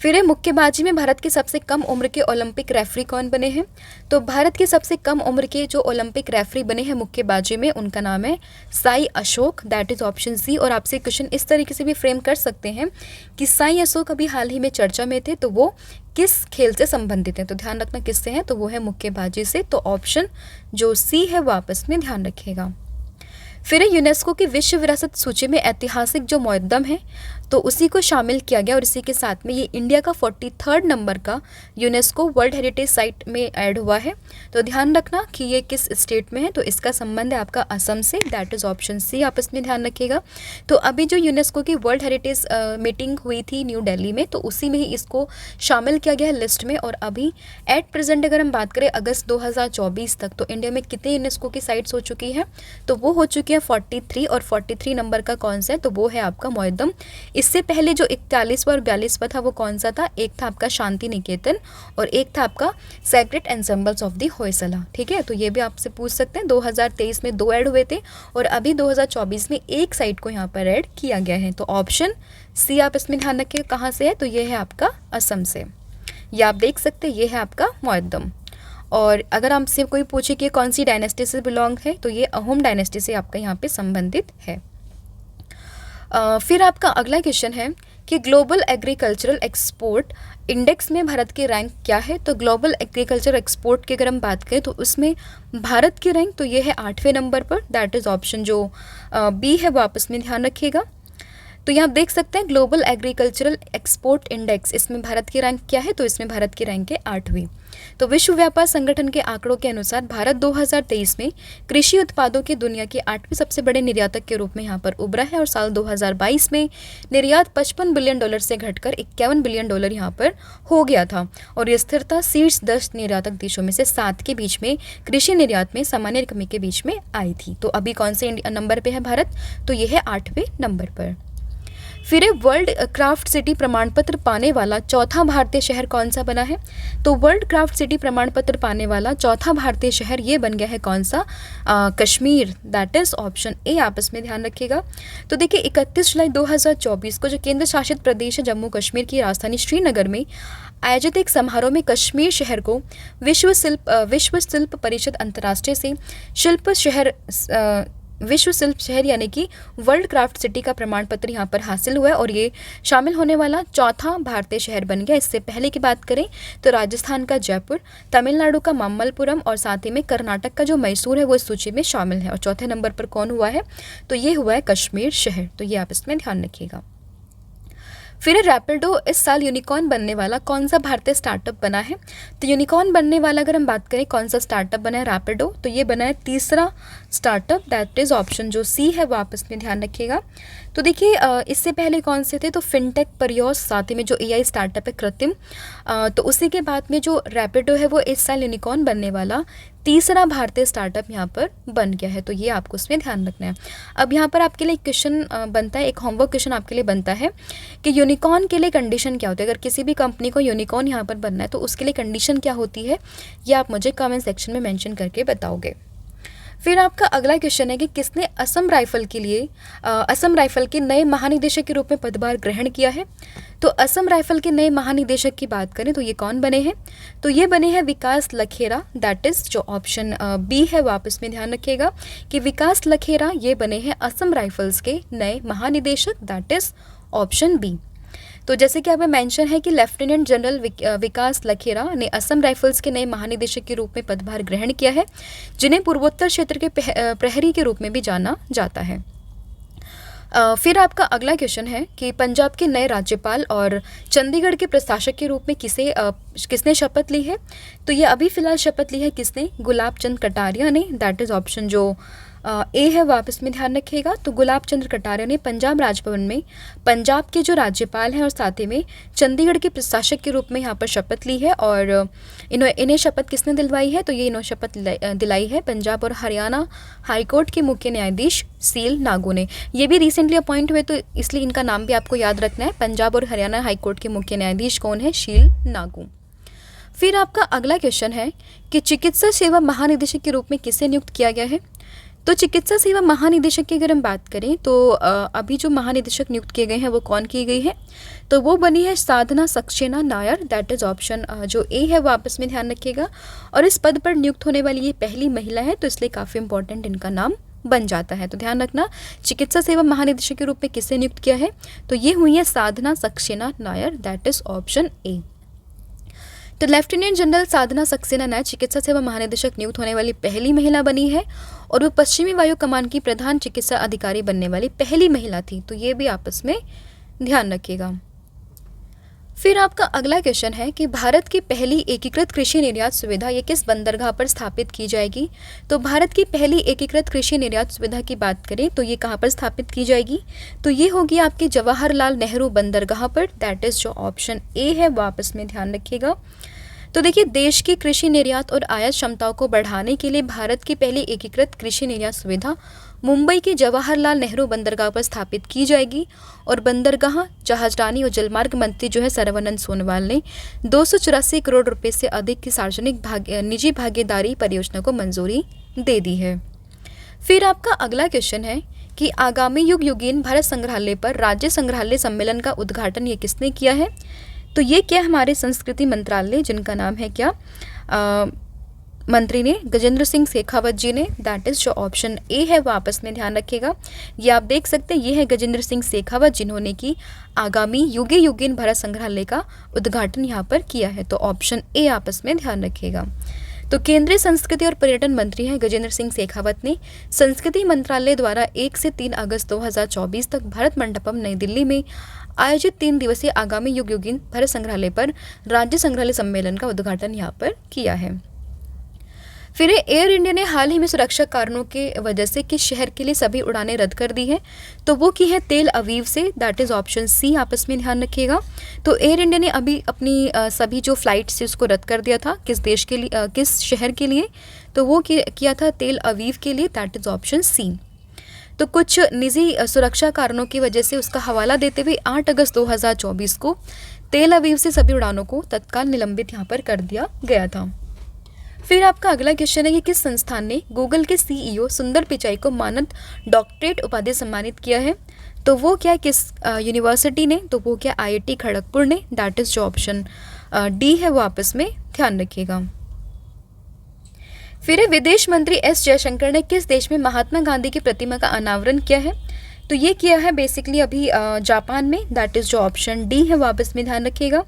फिर है मुक्केबाजी में भारत के सबसे कम उम्र के ओलंपिक रेफरी कौन बने हैं? तो भारत के सबसे कम उम्र के जो ओलंपिक रेफरी बने हैं मुक्केबाजी में, उनका नाम है Sai Ashok, that is option C. और आपसे क्वेश्चन इस तरीके से भी फ्रेम कर सकते हैं कि साई अशोक अभी हाल ही में चर्चा में थे, तो वो किस खेल से संबंधित हैं? तो ध्यान रखना किससे हैं, तो वो है मुक्केबाजी से। तो ऑप्शन जो सी है वो आपस में ध्यान रखिएगा। फिर यूनेस्को की विश्व विरासत सूची में ऐतिहासिक जो मुक़द्दम है तो उसी को शामिल किया गया और इसी के साथ में ये इंडिया का 43rd नंबर का यूनेस्को वर्ल्ड हेरिटेज साइट में ऐड हुआ है। तो ध्यान रखना कि ये किस स्टेट में है, तो इसका संबंध है आपका असम से, दैट इज़ ऑप्शन सी, आप इसमें ध्यान रखिएगा। तो अभी जो यूनेस्को की वर्ल्ड हेरिटेज मीटिंग हुई थी न्यू दिल्ली में, तो उसी में ही इसको शामिल किया गया है लिस्ट में। और अभी एट प्रेजेंट अगर हम बात करें अगस्त 2024 तक, तो इंडिया में कितने यूनेस्को की साइट्स हो चुकी हैं? तो वो हो चुकी है 43। और 43 नंबर का कौन सा है? तो वो है आपका मुक़द्दम। इससे पहले जो 41वां और 42वां था वो कौन सा था? एक था आपका शांति निकेतन और एक था आपका सेक्रेट एंसेम्बल्स ऑफ दी होयसला। ठीक है, तो ये भी आपसे पूछ सकते हैं। 2023 में 2 ऐड हुए थे और अभी 2024 में एक साइट को यहाँ पर ऐड किया गया है। तो ऑप्शन सी आप इसमें ध्यान रखिए कहाँ से है, तो ये है आपका असम से। ये आप देख सकते हैं, ये है आपका मुक़द्दम। और अगर आपसे कोई पूछे कि कौन सी डायनेस्टी से बिलोंग है, तो ये अहोम डायनेस्टी से आपका यहाँ पे संबंधित है। फिर आपका अगला क्वेश्चन है कि ग्लोबल एग्रीकल्चरल एक्सपोर्ट इंडेक्स में भारत की रैंक क्या है? तो ग्लोबल एग्रीकल्चर एक्सपोर्ट की अगर हम बात करें तो उसमें भारत की रैंक तो ये है 8वें नंबर पर, दैट इज़ ऑप्शन जो बी है वो आपस में ध्यान रखिएगा। तो यहाँ आप देख सकते हैं ग्लोबल एग्रीकल्चरल एक्सपोर्ट इंडेक्स, इसमें भारत की रैंक क्या है? तो इसमें भारत की रैंक है 8वीं। तो विश्व व्यापार संगठन के आंकड़ों के अनुसार भारत 2023 में कृषि उत्पादों की दुनिया के 8वें सबसे बड़े निर्यातक के रूप में यहाँ पर उभरा है। और साल 2022 में निर्यात $55 बिलियन से घटकर $51 बिलियन यहाँ पर हो गया था। और ये स्थिरता शीर्ष 10 निर्यातक देशों में से 7 के बीच में कृषि निर्यात में सामान्य कमी के बीच में आई थी। तो अभी कौन से नंबर पर है भारत? तो ये है 8वें नंबर पर। फिर वर्ल्ड क्राफ्ट सिटी प्रमाण पत्र पाने वाला चौथा भारतीय शहर कौन सा बना है? तो वर्ल्ड क्राफ्ट सिटी प्रमाण पत्र पाने वाला चौथा भारतीय शहर ये बन गया है कौन सा? कश्मीर, दैट इज ऑप्शन ए, आपस में ध्यान रखिएगा। तो देखिए 31 जुलाई 2024 को जो केंद्र शासित प्रदेश है जम्मू कश्मीर की राजधानी श्रीनगर में आयोजित एक समारोह में कश्मीर शहर को विश्व शिल्प परिषद अंतर्राष्ट्रीय से विश्व शिल्प शहर यानी कि वर्ल्ड क्राफ्ट सिटी का प्रमाण पत्र यहाँ पर हासिल हुआ है और ये शामिल होने वाला चौथा भारतीय शहर बन गया। इससे पहले की बात करें तो राजस्थान का जयपुर, तमिलनाडु का मम्मलपुरम और साथ ही में कर्नाटक का जो मैसूर है वो इस सूची में शामिल है। और चौथे नंबर पर कौन हुआ है? तो ये हुआ है कश्मीर शहर। तो ये आप इसमें ध्यान रखिएगा। फिर रैपिडो इस साल यूनिकॉर्न बनने वाला कौन सा भारतीय स्टार्टअप बना है? तो यूनिकॉर्न बनने वाला अगर हम बात करें कौन सा स्टार्टअप बना है रैपिडो, तो ये बना है तीसरा स्टार्टअप, दैट इज ऑप्शन जो सी है वो आप इसमें ध्यान रखिएगा। तो देखिए इससे पहले कौन से थे? तो फिनटेक, परियोस, साथ ही में जो एआई स्टार्टअप है कृत्रिम, तो उसी के बाद में जो रैपिडो है वो इस साल यूनिकॉर्न बनने वाला तीसरा भारतीय स्टार्टअप यहाँ पर बन गया है। तो ये आपको उसमें ध्यान रखना है। अब यहाँ पर आपके लिए क्वेश्चन बनता है, एक होमवर्क क्वेश्चन आपके लिए बनता है कि यूनिकॉर्न के लिए कंडीशन क्या होती है? अगर किसी भी कंपनी को यूनिकॉर्न यहाँ पर बनना है तो उसके लिए कंडीशन क्या होती है, ये आप मुझे कमेंट सेक्शन में मेंशन करके बताओगे। फिर आपका अगला क्वेश्चन है कि किसने असम राइफल के नए महानिदेशक के रूप में पदभार ग्रहण किया है? तो असम राइफल के नए महानिदेशक की बात करें तो ये कौन बने हैं? तो ये बने हैं विकास लखेरा, दैट इज जो ऑप्शन बी है वो आप इसमें ध्यान रखिएगा कि विकास लखेरा ये बने हैं असम राइफल्स के नए महानिदेशक, दैट इज ऑप्शन बी। तो जैसे कि यहाँ पे मेंशन है कि लेफ्टिनेंट जनरल विकास लखेरा ने असम राइफल्स के नए महानिदेशक के रूप में पदभार ग्रहण किया है, जिन्हें पूर्वोत्तर क्षेत्र के प्रहरी के रूप में भी जाना जाता है। फिर आपका अगला क्वेश्चन है कि पंजाब के नए राज्यपाल और चंडीगढ़ के प्रशासक के रूप में किसने शपथ ली है? तो ये अभी फ़िलहाल शपथ ली है किसने? गुलाब चंद कटारिया ने। दैट इज़ ऑप्शन जो ए है वापस में ध्यान रखिएगा। तो गुलाब चंद्र कटारिया ने पंजाब राजभवन में पंजाब के जो राज्यपाल हैं और साथ ही में चंडीगढ़ के प्रशासक के रूप में यहाँ पर शपथ ली है। और इन्हें शपथ किसने दिलवाई है? तो ये इन्होंने शपथ दिलाई है पंजाब और हरियाणा हाईकोर्ट के मुख्य न्यायाधीश सील नागू ने। ये भी रिसेंटली अपॉइंट हुए, तो इसलिए इनका नाम भी आपको याद रखना है। पंजाब और हरियाणा हाईकोर्ट के मुख्य न्यायाधीश कौन है? शील नागू। फिर आपका अगला क्वेश्चन है कि चिकित्सा सेवा महानिदेशक के रूप में किसे नियुक्त किया गया है? तो चिकित्सा सेवा महानिदेशक की अगर हम बात करें तो अभी जो महानिदेशक नियुक्त किए गए हैं वो कौन की गई है? तो वो बनी है Sadhana Saxena Nair. That is option जो ए है वो आपस में ध्यान रखिएगा। और इस पद पर नियुक्त होने वाली ये पहली महिला है, तो इसलिए काफ़ी इंपॉर्टेंट इनका नाम बन जाता है। तो ध्यान रखना, चिकित्सा सेवा महानिदेशक के रूप में किसे नियुक्त किया है? तो ये हुई है Sadhana Saxena Nair. That is option A. तो लेफ्टिनेंट जनरल साधना सक्सेना नायर चिकित्सा सेवा महानिदेशक नियुक्त होने वाली पहली महिला बनी है और वो पश्चिमी वायु कमान की प्रधान चिकित्सा अधिकारी बनने वाली पहली महिला थी। तो ये भी आपस में ध्यान रखिएगा। फिर आपका अगला क्वेश्चन है कि भारत की पहली एकीकृत कृषि निर्यात सुविधा ये किस बंदरगाह पर स्थापित की जाएगी? तो भारत की पहली एकीकृत कृषि निर्यात सुविधा की बात करें तो ये कहाँ पर स्थापित की जाएगी? तो ये होगी आपके जवाहरलाल नेहरू बंदरगाह पर। दैट इज़ जो ऑप्शन ए है वो आपस में ध्यान रखिएगा। तो देखिए, देश की कृषि निर्यात और आयात क्षमताओं को बढ़ाने के लिए भारत की पहली एकीकृत कृषि निर्यात सुविधा मुंबई के जवाहरलाल नेहरू बंदरगाह पर स्थापित की जाएगी। और बंदरगाह, जहाजरानी और जलमार्ग मंत्री जो है सर्बानंद सोनोवाल ने 284 करोड़ रुपए से अधिक की सार्वजनिक निजी भागीदारी परियोजना को मंजूरी दे दी है। फिर आपका अगला क्वेश्चन है कि आगामी युग युगीन भारत संग्रहालय पर राज्य संग्रहालय सम्मेलन का उद्घाटन ये किसने किया है? तो ये क्या हमारे संस्कृति मंत्रालय, जिनका नाम है क्या मंत्री ने गजेंद्र सिंह शेखावत जी ने। दैट इज़ जो ऑप्शन ए है वो आपस में ध्यान रखिएगा। ये आप देख सकते हैं, ये है गजेंद्र सिंह शेखावत जिन्होंने की आगामी युगे युगीन भारत संग्रहालय का उद्घाटन यहाँ पर किया है। तो ऑप्शन ए आपस में ध्यान रखिएगा। तो केंद्रीय संस्कृति और पर्यटन मंत्री हैं गजेंद्र सिंह शेखावत ने संस्कृति मंत्रालय द्वारा 1 से 3 अगस्त 2024 तक भारत मंडपम नई दिल्ली में आयोजित 3 दिवसीय आगामी युग युगीन भारत संग्रहालय पर राज्य संग्रहालय सम्मेलन का उद्घाटन यहाँ पर किया है। फिर एयर इंडिया ने हाल ही में सुरक्षा कारणों के वजह से किस शहर के लिए सभी उड़ानें रद्द कर दी हैं? तो वो की है तेल अवीव से। दैट इज़ ऑप्शन सी आपस में ध्यान रखिएगा। तो एयर इंडिया ने अभी अपनी सभी जो फ्लाइट्स थी उसको रद्द कर दिया था। किस देश के लिए, किस शहर के लिए? तो वो किया था तेल अवीव के लिए। That is option C. तो कुछ निजी सुरक्षा कारणों की वजह से उसका हवाला देते हुए 8 अगस्त 2024 को तेल अवीव से सभी उड़ानों को तत्काल निलंबित यहाँ पर कर दिया गया था। फिर आपका अगला क्वेश्चन है कि किस संस्थान ने गूगल के सीईओ सुंदर पिचाई को मानद डॉक्टरेट उपाधि सम्मानित किया है? तो वो क्या, किस यूनिवर्सिटी ने? तो वो क्या आईआईटी खड़गपुर ने। दैट इज़ जो ऑप्शन डी है वो आपस में ध्यान रखिएगा। फिर विदेश मंत्री एस जयशंकर ने किस देश में महात्मा गांधी की प्रतिमा का अनावरण किया है? तो ये किया है बेसिकली अभी जापान में। दैट इज़ जो ऑप्शन डी है वापस में ध्यान रखिएगा।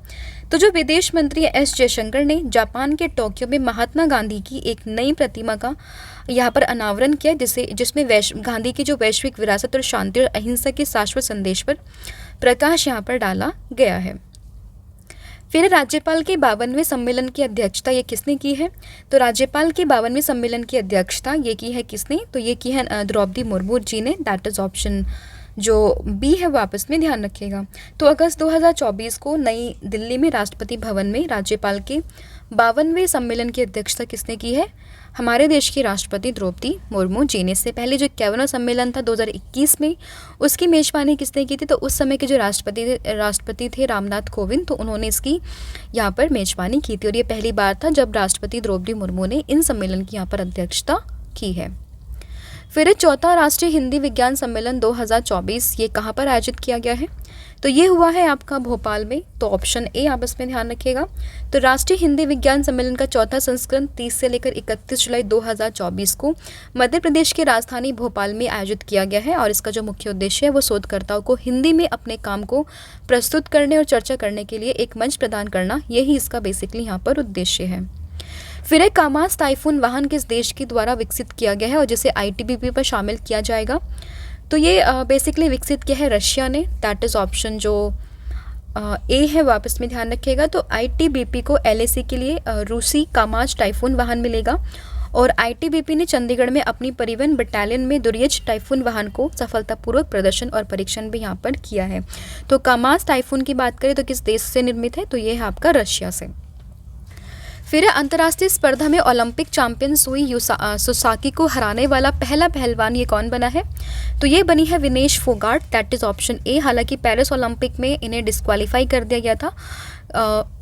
तो जो विदेश मंत्री एस जयशंकर ने जापान के टोक्यो में महात्मा गांधी की एक नई प्रतिमा का यहाँ पर अनावरण किया, जिसमें गांधी की जो वैश्विक विरासत और शांति और अहिंसा के शाश्वत संदेश पर प्रकाश यहाँ पर डाला गया है। फिर राज्यपाल के 52वें सम्मेलन की अध्यक्षता ये किसने की है? तो राज्यपाल के 52वें सम्मेलन की अध्यक्षता ये की है किसने? तो ये की है द्रौपदी मुर्मू जी ने। दैट इज़ ऑप्शन जो बी है वापस में ध्यान रखिएगा। तो अगस्त 2024 को नई दिल्ली में राष्ट्रपति भवन में राज्यपाल के 52वें सम्मेलन की अध्यक्षता किसने की है? हमारे देश की राष्ट्रपति द्रौपदी मुर्मू जी ने। इससे पहले जो 51वां सम्मेलन था 2021 में, उसकी मेज़बानी किसने की थी? तो उस समय के जो राष्ट्रपति थे रामनाथ कोविंद, तो उन्होंने इसकी यहाँ पर मेज़बानी की थी। और ये पहली बार था जब राष्ट्रपति द्रौपदी मुर्मू ने इन सम्मेलन की यहाँ पर अध्यक्षता की है। फिर चौथा राष्ट्रीय हिंदी विज्ञान सम्मेलन 2024 ये कहाँ पर आयोजित किया गया है? तो ये हुआ है आपका भोपाल में। तो ऑप्शन ए आप इसमें ध्यान रखिएगा। तो राष्ट्रीय हिंदी विज्ञान सम्मेलन का चौथा संस्करण 30 से लेकर 31 जुलाई 2024 को मध्य प्रदेश की राजधानी भोपाल में आयोजित किया गया है। और इसका जो मुख्य उद्देश्य है वो शोधकर्ताओं को हिंदी में अपने काम को प्रस्तुत करने और चर्चा करने के लिए एक मंच प्रदान करना, यही इसका बेसिकली यहाँ पर उद्देश्य है। फिर एक कामास टाइफून वाहन किस देश के द्वारा विकसित किया गया है और जिसे आईटीबीपी पर शामिल किया जाएगा? तो ये बेसिकली विकसित किया है रशिया ने, दैट इज़ ऑप्शन जो ए है, वापस में ध्यान रखिएगा। तो आईटीबीपी को एलएसी के लिए रूसी कामाज टाइफून वाहन मिलेगा और आईटीबीपी ने चंडीगढ़ में अपनी परिवहन बटालियन में दुर्यज टाइफून वाहन को सफलतापूर्वक प्रदर्शन और परीक्षण भी यहाँ पर किया है। तो कामाज टाइफून की बात करें तो किस देश से निर्मित है, तो ये है आपका रशिया से। फिर अंतर्राष्ट्रीय स्पर्धा में ओलंपिक चैंपियन सुई सुसाकी को हराने वाला पहला पहलवान ये कौन बना है, तो ये बनी है Vinesh Phogat, that is option ए। हालांकि पेरिस ओलंपिक में इन्हें डिस्क्वालीफाई कर दिया गया था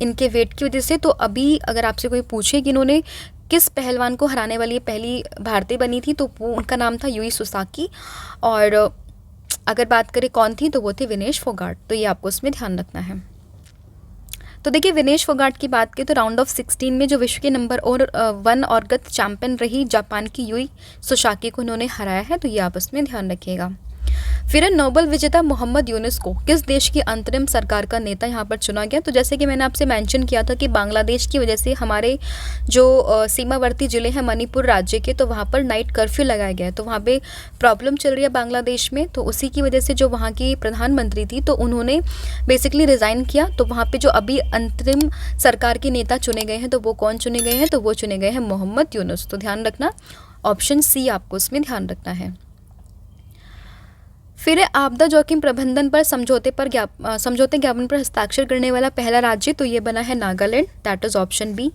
इनके वेट की वजह से। तो अभी अगर आपसे कोई पूछे कि इन्होंने किस पहलवान को हराने वाली पहली भारतीय बनी थी, तो वो उनका नाम था यूई सुसाकी, और अगर बात करें कौन थी तो वो थे विनेश फोगाट। तो ये आपको उसमें ध्यान रखना है। तो देखिए विनेश फोगाट की बात करें तो राउंड ऑफ 16 में जो विश्व के नंबर 1 और गत चैंपियन रही जापान की यूई सुसाकी को उन्होंने हराया है। तो ये आप उसमें ध्यान रखिएगा। फिर नोबेल विजेता मोहम्मद यूनुस को किस देश की अंतरिम सरकार का नेता यहाँ पर चुना गया, तो जैसे कि मैंने आपसे मेंशन किया था कि बांग्लादेश की वजह से हमारे जो सीमावर्ती ज़िले हैं मणिपुर राज्य के, तो वहाँ पर नाइट कर्फ्यू लगाया गया है। तो वहाँ पे प्रॉब्लम चल रही है बांग्लादेश में, तो उसी की वजह से जो वहाँ की प्रधानमंत्री थी तो उन्होंने बेसिकली रिज़ाइन किया। तो वहाँ पर जो अभी अंतरिम सरकार के नेता चुने गए हैं तो वो कौन चुने गए हैं, तो वो चुने गए हैं मोहम्मद यूनुस। तो ध्यान रखना ऑप्शन सी आपको उसमें ध्यान रखना है। फिर आपदा जोखिम प्रबंधन पर समझौते ज्ञापन पर हस्ताक्षर करने वाला पहला राज्य, तो ये बना है Nagaland, that is option B.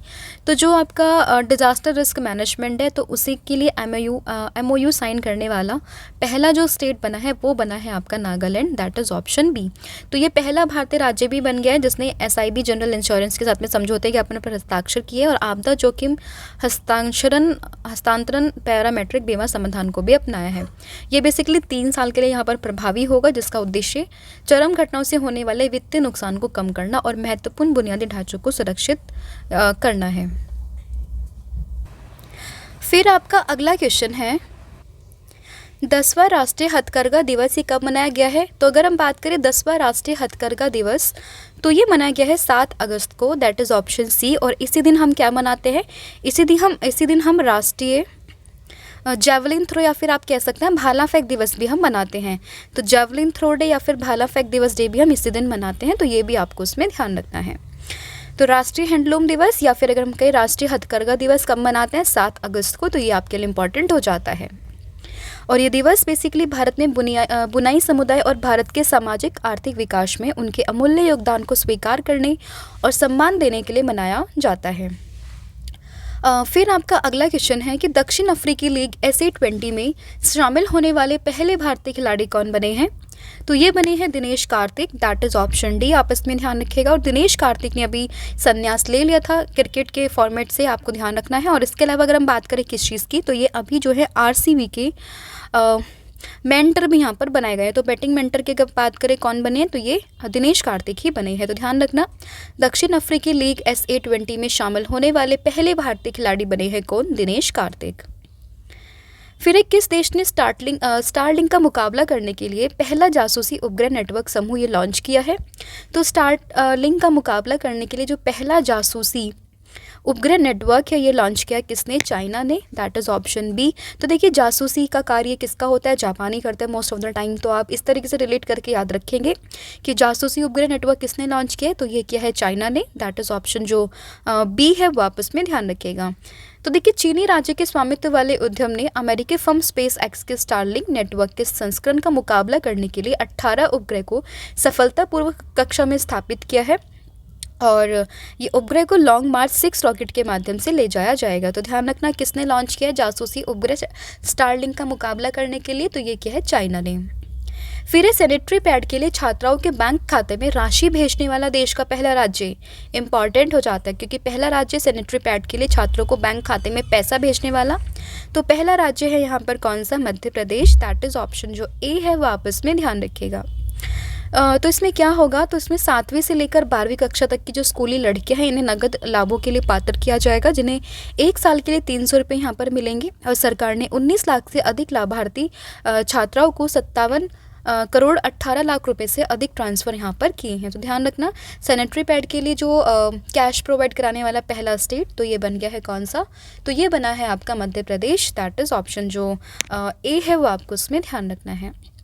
तो जो आपका डिज़ास्टर रिस्क मैनेजमेंट है तो उसी के लिए एमओयू साइन करने वाला पहला जो स्टेट बना है वो बना है आपका Nagaland, that is option B. तो ये पहला भारतीय राज्य भी बन गया है जिसने एसआईबी जनरल इंश्योरेंस के साथ में समझौते ज्ञापन पर हस्ताक्षर किए और आपदा जोखिम हस्तांतरण पैरामेट्रिक बीमा समाधान को भी अपनाया है। ये बेसिकली 3 साल के लिए यहाँ पर प्रभावी होगा, जिसका उद्देश्य चरम घटनाओं से होने वाले वित्तीय नुकसान को कम करना और महत्वपूर्ण बुनियादी ढांचों को सुरक्षित करना है। फिर आपका अगला क्वेश्चन है 10वां राष्ट्रीय हथकरघा दिवस ये कब मनाया गया है, तो अगर हम बात करें 10वां राष्ट्रीय हथकरघा दिवस तो ये मनाया गया है 7 अगस्त को, दैट इज़ ऑप्शन सी। और इसी दिन हम क्या मनाते हैं, इसी दिन हम राष्ट्रीय जैवलिन थ्रो या फिर आप कह सकते हैं भाला फेंक दिवस भी हम मनाते हैं। तो जैवलिन थ्रो डे या फिर भाला फेंक दिवस डे भी हम इसी दिन मनाते हैं, तो ये भी आपको उसमें ध्यान रखना है। तो राष्ट्रीय हैंडलूम दिवस या फिर अगर हम कहें राष्ट्रीय हथकरघा दिवस कब मनाते हैं, 7 अगस्त को, तो ये आपके लिए इम्पॉर्टेंट हो जाता है। और ये दिवस बेसिकली भारत में बुनाई समुदाय और भारत के सामाजिक आर्थिक विकास में उनके अमूल्य योगदान को स्वीकार करने और सम्मान देने के लिए मनाया जाता है। फिर आपका अगला क्वेश्चन है कि दक्षिण अफ्रीकी लीग SA20 में शामिल होने वाले पहले भारतीय खिलाड़ी कौन बने हैं, तो ये बने हैं Dinesh Karthik, that is option D. आप इसमें ध्यान रखिएगा। और दिनेश कार्तिक ने अभी संन्यास ले लिया था क्रिकेट के फॉर्मेट से, आपको ध्यान रखना है। और इसके अलावा अगर हम बात करें किस चीज़ की, तो ये अभी जो है RCB के मेंटर भी यहाँ पर बनाए गए हैं। तो बैटिंग मेंटर की अगर बात करें कौन बने हैं, तो ये दिनेश कार्तिक ही बने हैं। तो ध्यान रखना दक्षिण अफ्रीकी लीग SA20 में शामिल होने वाले पहले भारतीय खिलाड़ी बने हैं कौन, दिनेश कार्तिक। फिर एक किस देश ने स्टारलिंक का मुकाबला करने के लिए पहला जासूसी उपग्रह नेटवर्क समूह ये लॉन्च किया है, तो स्टारलिंक का मुकाबला करने के लिए जो पहला जासूसी उपग्रह नेटवर्क है ये लॉन्च किया किसने, चाइना ने, दैट इज़ ऑप्शन बी। तो देखिए जासूसी का कार्य किसका होता है, जापानी करते हैं मोस्ट ऑफ द टाइम। तो आप इस तरीके से रिलेट करके याद रखेंगे कि जासूसी उपग्रह नेटवर्क किसने लॉन्च किया है, तो ये किया है चाइना ने, दैट इज़ ऑप्शन जो बी है वो आपस में ध्यान रखिएगा। तो देखिए चीनी राज्य के स्वामित्व वाले उद्यम ने अमेरिकी फर्म SpaceX के स्टारलिंक नेटवर्क के संस्करण का मुकाबला करने के लिए 18 उपग्रह को सफलतापूर्वक कक्षा में स्थापित किया है और ये उपग्रह को लॉन्ग मार्च 6 रॉकेट के माध्यम से ले जाया जाएगा। तो ध्यान रखना किसने लॉन्च किया जासूसी उपग्रह स्टारलिंक का मुकाबला करने के लिए, तो ये क्या है, चाइना ने। फिर सैनिटरी पैड के लिए छात्राओं के बैंक खाते में राशि भेजने वाला देश का पहला राज्य इंपॉर्टेंट हो जाता है, क्योंकि पहला राज्य सैनिटरी पैड के लिए छात्रों को बैंक खाते में पैसा भेजने वाला, तो पहला राज्य है यहाँ पर कौन सा, Madhya Pradesh, that is option जो ए है वो आपस में ध्यान रखिएगा। तो इसमें क्या होगा, तो इसमें 7वीं से लेकर 12वीं कक्षा तक की जो स्कूली लड़कियां हैं इन्हें नगद लाभों के लिए पात्र किया जाएगा, जिन्हें 1 साल के लिए 300 रुपये यहाँ पर मिलेंगे। और सरकार ने 19 लाख से अधिक लाभार्थी छात्राओं को 57 करोड़ 18 लाख रुपए से अधिक ट्रांसफ़र यहाँ पर किए हैं। तो ध्यान रखना सैनिटरी पैड के लिए जो कैश प्रोवाइड कराने वाला पहला स्टेट, तो ये बन गया है कौन सा, तो ये बना है आपका Madhya Pradesh, that is option जो ए है वो आपको उसमें ध्यान रखना है। फिर आपका अगला क्वेश्चन है 10वां राष्ट्रीय हथकरघा दिवस ये कब मनाया गया है, तो अगर हम बात करें 10वां राष्ट्रीय हथकरघा दिवस तो ये मनाया गया है 7 अगस्त को, दैट इज़ ऑप्शन जो बी है वो आपको उसमें ध्यान रखना है।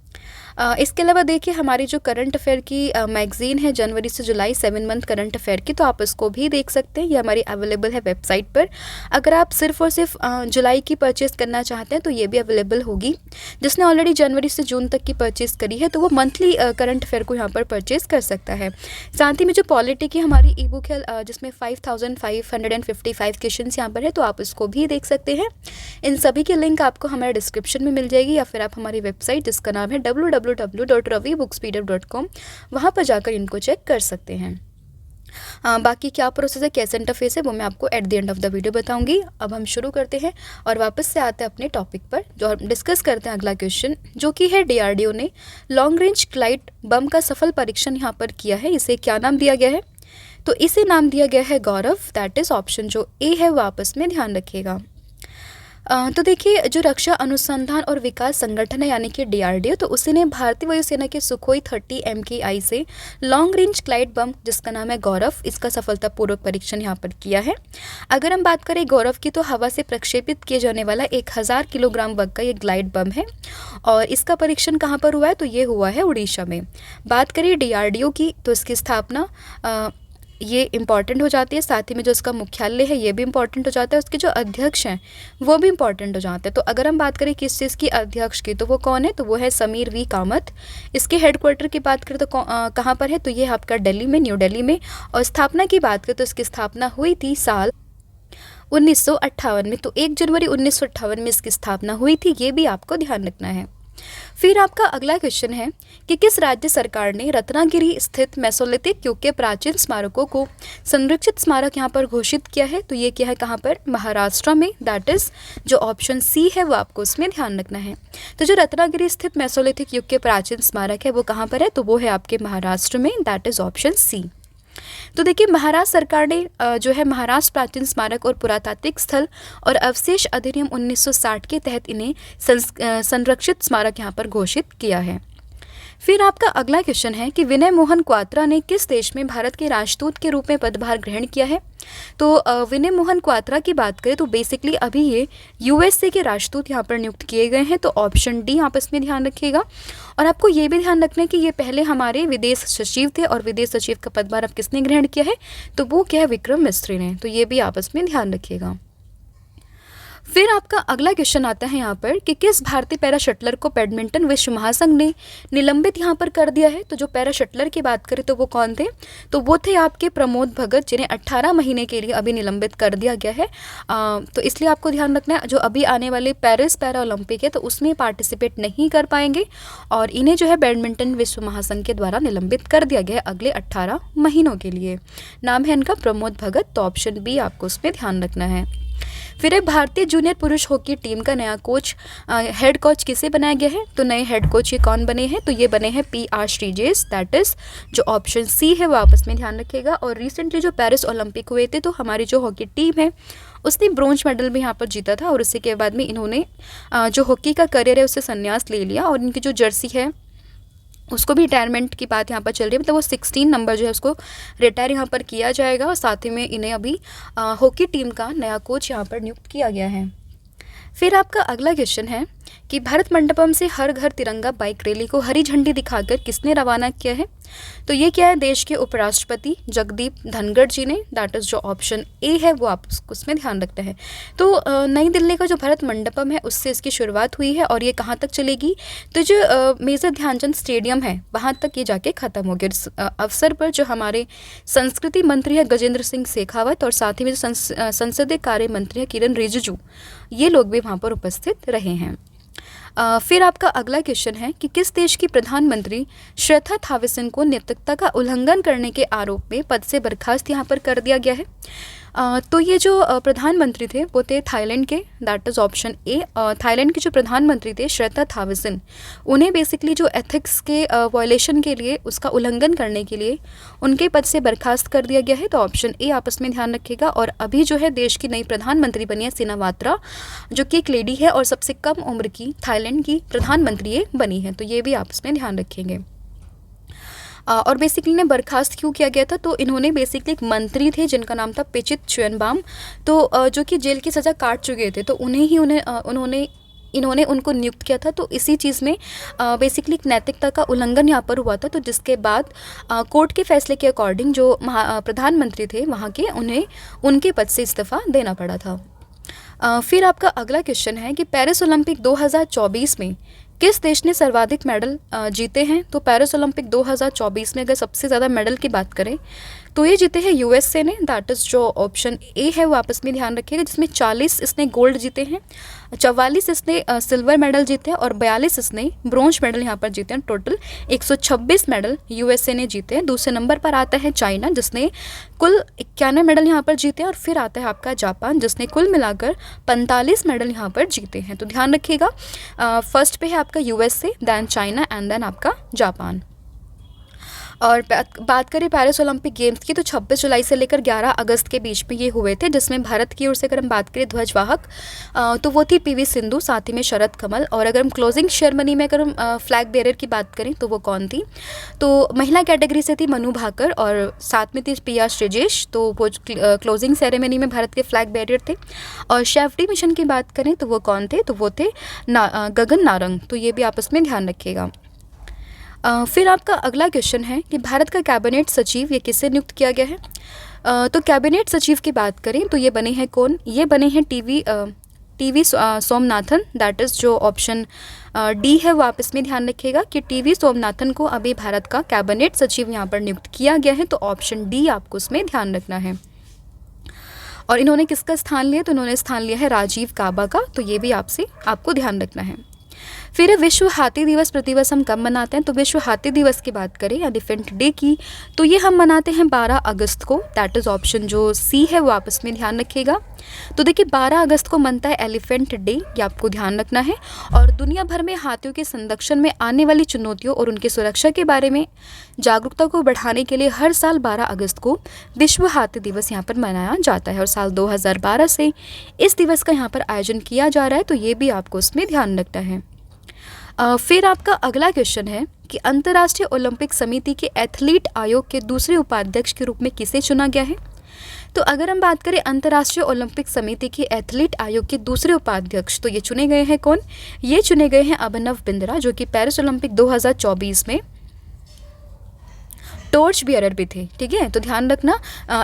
इसके अलावा देखिए हमारी जो करंट अफेयर की मैगज़ीन है जनवरी से जुलाई 7 मंथ करंट अफेयर की, तो आप उसको भी देख सकते हैं। ये हमारी अवेलेबल है वेबसाइट पर। अगर आप सिर्फ और सिर्फ जुलाई की परचेज़ करना चाहते हैं तो ये भी अवेलेबल होगी। जिसने ऑलरेडी जनवरी से जून तक की परचेज़ करी है तो वो मंथली करंट अफेयर को यहाँ पर परचेज़ कर सकता है। साथ ही में जो पॉलिटी की हमारी ई बुक है जिसमें 5555 क्वेश्चंस यहाँ पर है, तो आप उसको भी देख सकते हैं। इन सभी की लिंक आपको हमारे डिस्क्रिप्शन में मिल जाएगी, या फिर आप हमारी वेबसाइट जिसका नाम है www.ravibooks.com वहाँ पर जाकर इनको चेक कर सकते हैं। बाकी क्या प्रोसेस है, कैसे इंटरफेस है, वो मैं आपको at the end of the video बताऊंगी। अब हम शुरू करते हैं और वापस से आते हैं अपने टॉपिक पर, जो हम डिस्कस करते हैं अगला क्वेश्चन, जो कि है डीआरडीओ ने लॉन्ग रेंज ग्लाइड बम का सफल परीक्षण यहाँ पर किया है। इसे क्या नाम दिया गया है? तो इसे नाम दिया गया है गौरव। दैट इज़ ऑप्शन जो ए है वो आपस में ध्यान रखिएगा। तो देखिए जो रक्षा अनुसंधान और विकास संगठन है यानी कि डीआरडीओ, तो उसी ने भारतीय वायुसेना के सुखोई 30 MKI से लॉन्ग रेंज ग्लाइड बम जिसका नाम है गौरव, इसका सफलतापूर्वक परीक्षण यहाँ पर किया है। अगर हम बात करें गौरव की, तो हवा से प्रक्षेपित किए जाने वाला 1000 किलोग्राम वर्ग का ये ग्लाइड बम है और इसका परीक्षण कहाँ पर हुआ है? तो ये हुआ है उड़ीसा में। बात करें डीआरडीओ की, तो इसकी स्थापना ये इम्पॉर्टेंट हो जाती है। साथ ही में जो इसका मुख्यालय है ये भी इम्पॉर्टेंट हो जाता है, उसके जो अध्यक्ष हैं वो भी इम्पॉर्टेंट हो जाते हैं। तो अगर हम बात करें किस चीज़ की अध्यक्ष की, तो वो कौन है? तो वो है समीर वी कामत। इसके हेडक्वार्टर की बात करें तो कहाँ पर है? तो ये आपका दिल्ली में, न्यू दिल्ली में। और स्थापना की बात करें तो इसकी स्थापना हुई थी साल 1958 में। तो 1 जनवरी 1958 में इसकी स्थापना हुई थी, ये भी आपको ध्यान रखना है। फिर आपका अगला क्वेश्चन है कि किस राज्य सरकार ने रत्नागिरी स्थित मेसोलिथिक युग के प्राचीन स्मारकों को संरक्षित स्मारक यहाँ पर घोषित किया है? तो ये क्या है, कहाँ पर? महाराष्ट्र में। दैट इज़ जो ऑप्शन सी है वो आपको उसमें ध्यान रखना है। तो जो रत्नागिरी स्थित मेसोलिथिक युग के प्राचीन स्मारक है वो कहाँ पर है? तो वो है आपके महाराष्ट्र में। That is option C. तो देखिए महाराष्ट्र सरकार ने जो है महाराष्ट्र प्राचीन स्मारक और पुरातात्विक स्थल और अवशेष अधिनियम 1960 के तहत इन्हें संरक्षित स्मारक यहाँ पर घोषित किया है। फिर आपका अगला क्वेश्चन है कि विनय मोहन क्वात्रा ने किस देश में भारत के राजदूत के रूप में पदभार ग्रहण किया है? तो विनय मोहन क्वात्रा की बात करें तो बेसिकली अभी ये यूएसए के राजदूत यहाँ पर नियुक्त किए गए हैं। तो ऑप्शन डी आपस में ध्यान रखिएगा। और आपको ये भी ध्यान रखना है कि ये पहले हमारे विदेश सचिव थे और विदेश सचिव का पदभार अब किसने ग्रहण किया है? तो वो क्या है? विक्रम मिस्री ने। तो ये भी आपस में ध्यान रखिएगा। फिर आपका अगला क्वेश्चन आता है यहाँ पर कि किस भारतीय पैरा शटलर को बैडमिंटन विश्व महासंघ ने निलंबित यहाँ पर कर दिया है? तो जो पैरा शटलर की बात करें तो वो कौन थे? तो वो थे आपके प्रमोद भगत, जिन्हें 18 महीने के लिए अभी निलंबित कर दिया गया है। तो इसलिए आपको ध्यान रखना है जो अभी आने वाले पेरिस पैरा ओलंपिक है तो उसमें पार्टिसिपेट नहीं कर पाएंगे और इन्हें जो है बैडमिंटन विश्व महासंघ के द्वारा निलंबित कर दिया गया है अगले 18 महीनों के लिए। नाम है इनका प्रमोद भगत। तो ऑप्शन बी आपको उसमें ध्यान रखना है। फिर एक भारतीय जूनियर पुरुष हॉकी टीम का नया कोच हेड कोच किसे बनाया गया है? तो नए हेड कोच ये कौन बने हैं? तो ये बने हैं PR श्रीजेश। दैट इज़ जो ऑप्शन सी है वो आपस में ध्यान रखिएगा। और रिसेंटली जो पेरिस ओलंपिक हुए थे तो हमारी जो हॉकी टीम है उसने ब्रोंज मेडल भी यहाँ पर जीता था और उसी के बाद में इन्होंने जो हॉकी का करियर है उससे संन्यास ले लिया और इनकी जो जर्सी है उसको भी रिटायरमेंट की बात यहाँ पर चल रही है। मतलब वो 16 नंबर जो है उसको रिटायर यहाँ पर किया जाएगा और साथ ही में इन्हें अभी हॉकी टीम का नया कोच यहाँ पर नियुक्त किया गया है। फिर आपका अगला क्वेश्चन है कि भारत मंडपम से हर घर तिरंगा बाइक रैली को हरी झंडी दिखाकर किसने रवाना किया है? तो ये क्या है? देश के उपराष्ट्रपति जगदीप धनखड़ जी ने। दैट इज़ जो ऑप्शन ए है वो आप उसमें ध्यान रखते हैं। तो नई दिल्ली का जो भारत मंडपम है उससे इसकी शुरुआत हुई है और ये कहाँ तक चलेगी? तो जो मेजर ध्यानचंद स्टेडियम है वहाँ तक ये जाके ख़त्म हो गया। इस अवसर पर जो हमारे संस्कृति मंत्री है गजेंद्र सिंह शेखावत और साथ ही में जो संसदीय कार्य मंत्री है किरण रिजिजू, ये लोग भी वहाँ पर उपस्थित रहे हैं। फिर आपका अगला क्वेश्चन है कि किस देश की प्रधानमंत्री श्वेता थाविसन को नैतिकता का उल्लंघन करने के आरोप में पद से बर्खास्त यहाँ पर कर दिया गया है? तो ये जो प्रधानमंत्री थे वो थे थाईलैंड के। That is option A. Thailand के जो प्रधानमंत्री थे श्वेता थाविसन, उन्हें बेसिकली जो एथिक्स के वायलेशन के लिए उसका उल्लंघन करने के लिए उनके पद से बर्खास्त कर दिया गया है। तो ऑप्शन ए आपस में ध्यान रखिएगा। और अभी जो है देश की नई प्रधानमंत्री बनी है सिनावात्रा, जो कि एक लेडी है और सबसे कम उम्र की थाईलैंड की प्रधानमंत्री ये बनी है। तो ये भी आपस में ध्यान रखेंगे। और बेसिकली इन्हें बर्खास्त क्यों किया गया था? तो इन्होंने बेसिकली एक मंत्री थे जिनका नाम था पिचित चुएनबाम, तो जो कि जेल की सज़ा काट चुके थे, तो उन्हें उन्होंने इन्होंने उनको नियुक्त किया था। तो इसी चीज़ में बेसिकली एक नैतिकता का उल्लंघन यहाँ पर हुआ था। तो जिसके बाद कोर्ट के फैसले के अकॉर्डिंग जो प्रधानमंत्री थे वहाँ के, उन्हें उनके पद से इस्तीफ़ा देना पड़ा था। फिर आपका अगला क्वेश्चन है कि पेरिस ओलंपिक 2024 में किस देश ने सर्वाधिक मेडल जीते हैं। तो पेरिस ओलंपिक 2024 में अगर सबसे ज़्यादा मेडल की बात करें तो ये जीते हैं यूएसए ने, दैट इज़ जो ऑप्शन ए है वो आपस में ध्यान रखिएगा, जिसमें 40 इसने गोल्ड जीते हैं, 44 इसने सिल्वर मेडल जीते हैं और 42 इसने ब्रोंज मेडल यहाँ पर जीते हैं। टोटल 126 मेडल यूएसए ने जीते हैं। दूसरे नंबर पर आता है चाइना जिसने कुल 91 मेडल यहाँ पर जीते हैं, और फिर आता है आपका जापान जिसने कुल मिलाकर 45 मेडल यहाँ पर जीते हैं। तो ध्यान रखिएगा, फर्स्ट पे है आपका USA, then China and then आपका जापान। और बात करें पेरिस ओलंपिक गेम्स की तो 26 जुलाई से लेकर 11 अगस्त के बीच में ये हुए थे, जिसमें भारत की ओर से अगर हम बात करें ध्वजवाहक तो वो थी पीवी सिंधु, साथ ही में शरद कमल। और अगर हम क्लोजिंग सेरेमनी में अगर हम फ्लैग बेरर की बात करें तो वो कौन थी, तो महिला कैटेगरी से थी मनु भाकर और साथ में थी प्रिया श्रीजेश, तो वो क्लोजिंग सेरेमनी में भारत के फ्लैग बेरर थे। और सेफ्टी मिशन की बात करें तो वो कौन थे, तो वो थे गगन नारंग। तो ये भी आपस में ध्यान रखिएगा। फिर आपका अगला क्वेश्चन है कि भारत का कैबिनेट सचिव ये किससे नियुक्त किया गया है। तो कैबिनेट सचिव की बात करें तो ये बने हैं कौन, ये बने हैं टीवी सोमनाथन, दैट इज़ जो ऑप्शन डी है वो आप इसमें ध्यान रखिएगा कि टीवी सोमनाथन को अभी भारत का कैबिनेट सचिव यहाँ पर नियुक्त किया गया है। तो ऑप्शन डी आपको उसमें ध्यान रखना है। और इन्होंने किसका स्थान लिया, तो इन्होंने स्थान लिया है राजीव गाबा का। तो ये भी आपको ध्यान रखना है। फिर विश्व हाथी दिवस प्रतिवर्ष हम कब मनाते हैं, तो विश्व हाथी दिवस की बात करें एलिफेंट डे की तो ये हम मनाते हैं 12 अगस्त को, दैट इज़ ऑप्शन जो सी है वो आपस में ध्यान रखिएगा। तो देखिए 12 अगस्त को मनता है एलिफेंट डे, ये आपको ध्यान रखना है। और दुनिया भर में हाथियों के संरक्षण में आने वाली चुनौतियों और उनकी सुरक्षा के बारे में जागरूकता को बढ़ाने के लिए हर साल 12 अगस्त को विश्व हाथी दिवस यहाँ पर मनाया जाता है। और साल 2012 से इस दिवस का यहाँ पर आयोजन किया जा रहा है। तो ये भी आपको उसमें ध्यान रखना है। फिर आपका अगला क्वेश्चन है कि अंतर्राष्ट्रीय ओलंपिक समिति के एथलीट आयोग के दूसरे उपाध्यक्ष के रूप में किसे चुना गया है। तो अगर हम बात करें अंतर्राष्ट्रीय ओलंपिक समिति के एथलीट आयोग के दूसरे उपाध्यक्ष तो ये चुने गए हैं कौन, ये चुने गए हैं अभिनव बिंद्रा, जो कि पेरिस ओलंपिक 2024 में टॉर्च बियरर भी थे। ठीक है, तो ध्यान रखना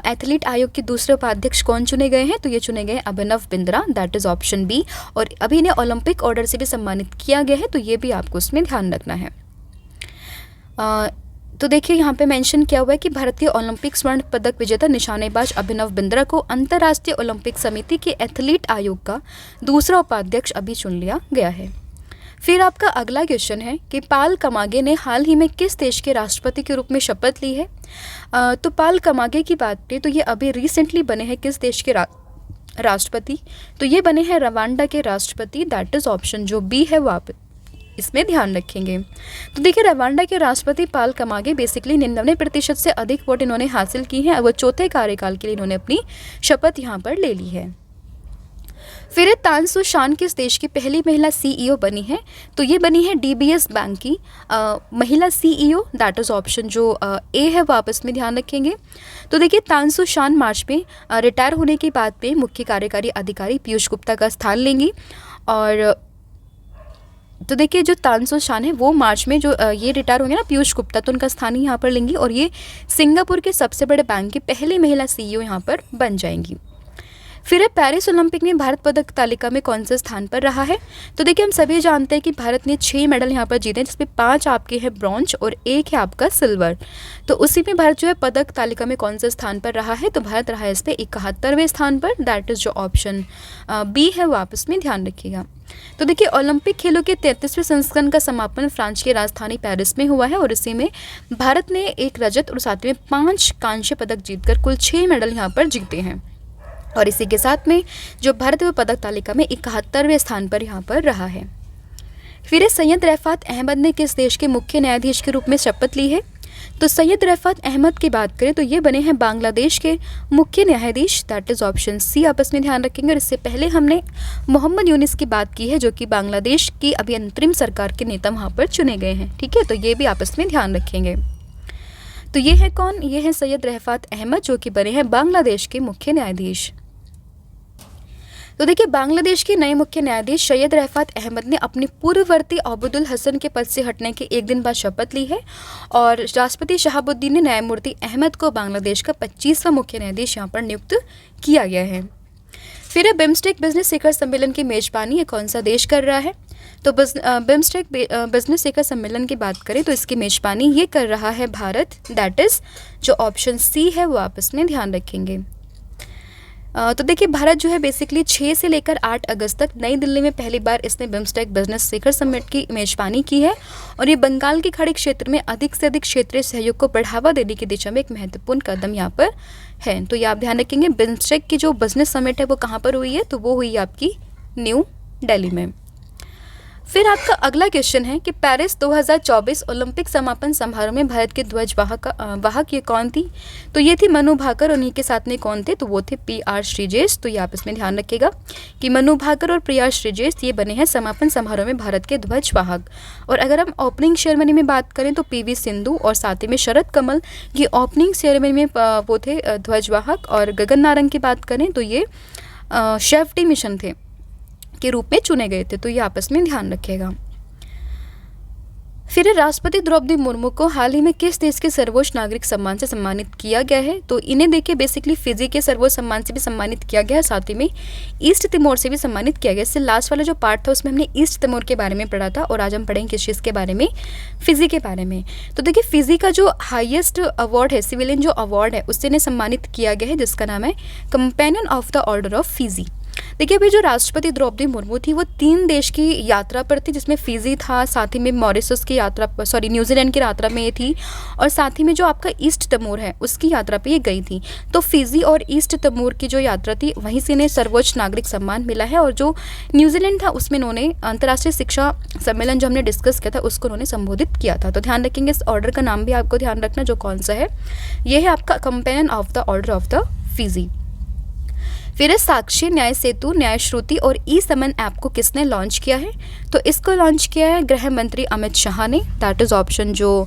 एथलीट आयोग के दूसरे उपाध्यक्ष कौन चुने गए हैं, तो ये चुने गए Abhinav Bindra, that is option B. और अभी इन्हें ओलंपिक ऑर्डर से भी सम्मानित किया गया है। तो ये भी आपको उसमें ध्यान रखना है। तो देखिए यहाँ पे मेंशन किया हुआ है कि भारतीय ओलंपिक स्वर्ण पदक विजेता निशानेबाज अभिनव बिंद्रा को अंतर्राष्ट्रीय ओलंपिक समिति के एथलीट आयोग का दूसरा उपाध्यक्ष अभी चुन लिया गया है। फिर आपका अगला क्वेश्चन है कि पाल कमागे ने हाल ही में किस देश के राष्ट्रपति के रूप में शपथ ली है। तो पाल कमागे की बात करें तो ये अभी रिसेंटली बने हैं किस देश के राष्ट्रपति, तो ये बने हैं रवांडा के राष्ट्रपति, दैट इज़ ऑप्शन जो बी है वो आप इसमें ध्यान रखेंगे। तो देखिए रवांडा के राष्ट्रपति पाल कमागे बेसिकली 99% से अधिक वोट इन्होंने हासिल की हैं और वो चौथे कार्यकाल के लिए इन्होंने अपनी शपथ यहाँ पर ले ली है। फिर तान सू शान किस देश की पहली महिला सीईओ बनी है, तो ये बनी है डीबीएस बैंक की महिला सीईओ, दैट इज़ ऑप्शन जो ए है वो आपस में ध्यान रखेंगे। तो देखिए तान सू शान मार्च में रिटायर होने के बाद में मुख्य कार्यकारी अधिकारी पीयूष गुप्ता का स्थान लेंगी। और तो देखिए जो तान सू शान है वो मार्च में जो ये रिटायर होंगे ना पीयूष गुप्ता, तो उनका स्थान ही यहाँ पर लेंगी और ये सिंगापुर के सबसे बड़े बैंक की पहली महिला सीईओ यहाँ पर बन जाएंगी। फिर पेरिस ओलंपिक में भारत पदक तालिका में कौन से स्थान पर रहा है, तो देखिए हम सभी जानते हैं कि भारत ने 6 मेडल यहाँ पर जीते हैं, जिसमें 5 आपके हैं ब्रॉन्ज और 1 है आपका सिल्वर। तो उसी में भारत जो है पदक तालिका में कौन से स्थान पर रहा है, तो भारत रहा है इस पर 71वें स्थान पर, दैट इज़ जो ऑप्शन बी है वो आप इसमें ध्यान रखिएगा। तो देखिए ओलंपिक खेलों के 33वें संस्करण का समापन फ्रांस की राजधानी पेरिस में हुआ है और इसी में भारत ने 1 रजत और साथ में 5 कांस्य पदक जीतकर कुल 6 मेडल यहाँ पर जीते हैं। और इसी के साथ में जो भारत पदक तालिका में 71वें स्थान पर यहाँ पर रहा है। फिर सैयद रफ़ात अहमद ने किस देश के मुख्य न्यायाधीश के रूप में शपथ ली है, तो सैयद रफ़ात अहमद की बात करें तो ये बने हैं बांग्लादेश के मुख्य न्यायाधीश, दैट इज़ ऑप्शन सी आपस में ध्यान रखेंगे। और इससे पहले हमने मोहम्मद यूनिस की बात की है जो कि बांग्लादेश की अभी अंतरिम सरकार के नेता वहाँ पर चुने गए हैं। ठीक है, तो ये भी आपस में ध्यान रखेंगे। तो ये है कौन, ये है सैयद रफ़ात अहमद जो कि बने हैं बांग्लादेश के मुख्य न्यायाधीश। तो देखिए, बांग्लादेश के नए मुख्य न्यायाधीश सैयद रफात अहमद ने अपने पूर्ववर्ती अब्दुल हसन के पद से हटने के एक दिन बाद शपथ ली है और राष्ट्रपति शहाबुद्दीन ने न्यायमूर्ति अहमद को बांग्लादेश का 25वां मुख्य न्यायाधीश यहाँ पर नियुक्त किया गया है। फिर है बिम्स्टेक बिजनेस शिखर सम्मेलन की मेजबानी ये कौन सा देश कर रहा है? तो बिम्स्टेक बिजनेस शिखर सम्मेलन की बात करें तो इसकी मेजबानी ये कर रहा है भारत, दैट इज़ जो ऑप्शन सी है वो आप इसमें ध्यान रखेंगे। तो देखिए, भारत जो है बेसिकली 6 से लेकर 8 अगस्त तक नई दिल्ली में पहली बार इसने बिम्स्टेक बिजनेस शिखर समिट की मेजबानी की है और ये बंगाल की खाड़ी क्षेत्र में अधिक से अधिक क्षेत्रीय सहयोग को बढ़ावा देने की दिशा में एक महत्वपूर्ण कदम यहाँ पर है। तो ये आप ध्यान रखेंगे, बिम्स्टेक की जो बिजनेस समिट है वो कहाँ पर हुई है? तो वो हुई है आपकी न्यू दिल्ली में। फिर आपका अगला क्वेश्चन है कि पेरिस 2024 ओलंपिक समापन समारोह में भारत के ध्वज वाहक ये कौन थी? तो ये थी मनु भाकर और उन्हीं के साथ में कौन थे? तो वो थे PR श्रीजेश। तो ये आप इसमें ध्यान रखिएगा कि मनु भाकर और PR श्रीजेश ये बने हैं समापन समारोह में भारत के ध्वज वाहक। और अगर हम ओपनिंग सेरेमनी में बात करें तो PV सिंधु और साथ ही में शरद कमल ये ओपनिंग सेरेमनी में वो थे ध्वज वाहक। और गगन नारंग की बात करें तो ये शेफ्टी मिशन थे के रूप में चुने गए थे। तो ये आपस में ध्यान रखिएगा। फिर राष्ट्रपति द्रौपदी मुर्मू को हाल ही में किस देश के सर्वोच्च नागरिक सम्मान से सम्मानित किया गया है? तो इन्हें देखिए बेसिकली फिजी के सर्वोच्च सम्मान से भी सम्मानित किया गया है, साथ ही में ईस्ट तिमोर से भी सम्मानित किया गया। इससे लास्ट वाला जो पार्ट था उसमें हमने ईस्ट तिमोर के बारे में पढ़ा था और आज हम पढ़ेंगे किस चीज़ के बारे में? फिजी के बारे में। तो देखिए, फिजी का जो हाईएस्ट अवार्ड है, सिविलियन जो अवार्ड है, उससे इन्हें सम्मानित किया गया है जिसका नाम है companion of the order of Fiji. देखिए, अभी जो राष्ट्रपति द्रौपदी मुर्मू थी वो 3 देश की यात्रा पर थी, जिसमें फिजी था, साथ ही में मॉरिशस की यात्रा, न्यूजीलैंड की यात्रा में ये थी और साथ ही में जो आपका ईस्ट तिमोर है उसकी यात्रा पे ये गई थी। तो फिजी और ईस्ट तिमोर की जो यात्रा थी वहीं से इन्हें सर्वोच्च नागरिक सम्मान मिला है। और जो न्यूजीलैंड था उसमें इन्होंने अंतर्राष्ट्रीय शिक्षा सम्मेलन जो हमने डिस्कस किया था उसको उन्होंने संबोधित किया था। तो ध्यान रखेंगे, इस ऑर्डर का नाम भी आपको ध्यान रखना जो कौन सा है, ये है आपका companion of the order of the Fiji. फिर साक्षी, न्याय सेतु, न्याय श्रुति और ई समन ऐप को किसने लॉन्च किया है? तो इसको लॉन्च किया है गृह मंत्री अमित शाह ने, दैट इज़ ऑप्शन जो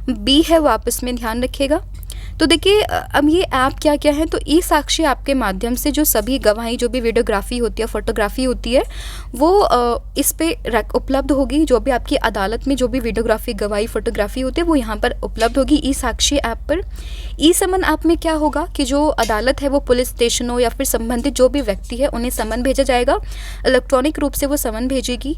बी है वो आप इसमें ध्यान रखिएगा। तो देखिए, अब ये ऐप क्या क्या है? तो ई साक्षी ऐप के माध्यम से जो सभी गवाही, जो भी वीडियोग्राफी होती है, फोटोग्राफी होती है, वो इस पे उपलब्ध होगी। जो भी आपकी अदालत में जो भी वीडियोग्राफी, गवाही, फोटोग्राफी होती है वो यहाँ पर उपलब्ध होगी ई साक्षी ऐप पर। ई समन ऐप में क्या होगा कि जो अदालत है वो पुलिस स्टेशनों या फिर संबंधित जो भी व्यक्ति है उन्हें समन भेजा जाएगा, इलेक्ट्रॉनिक रूप से वो समन भेजेगी।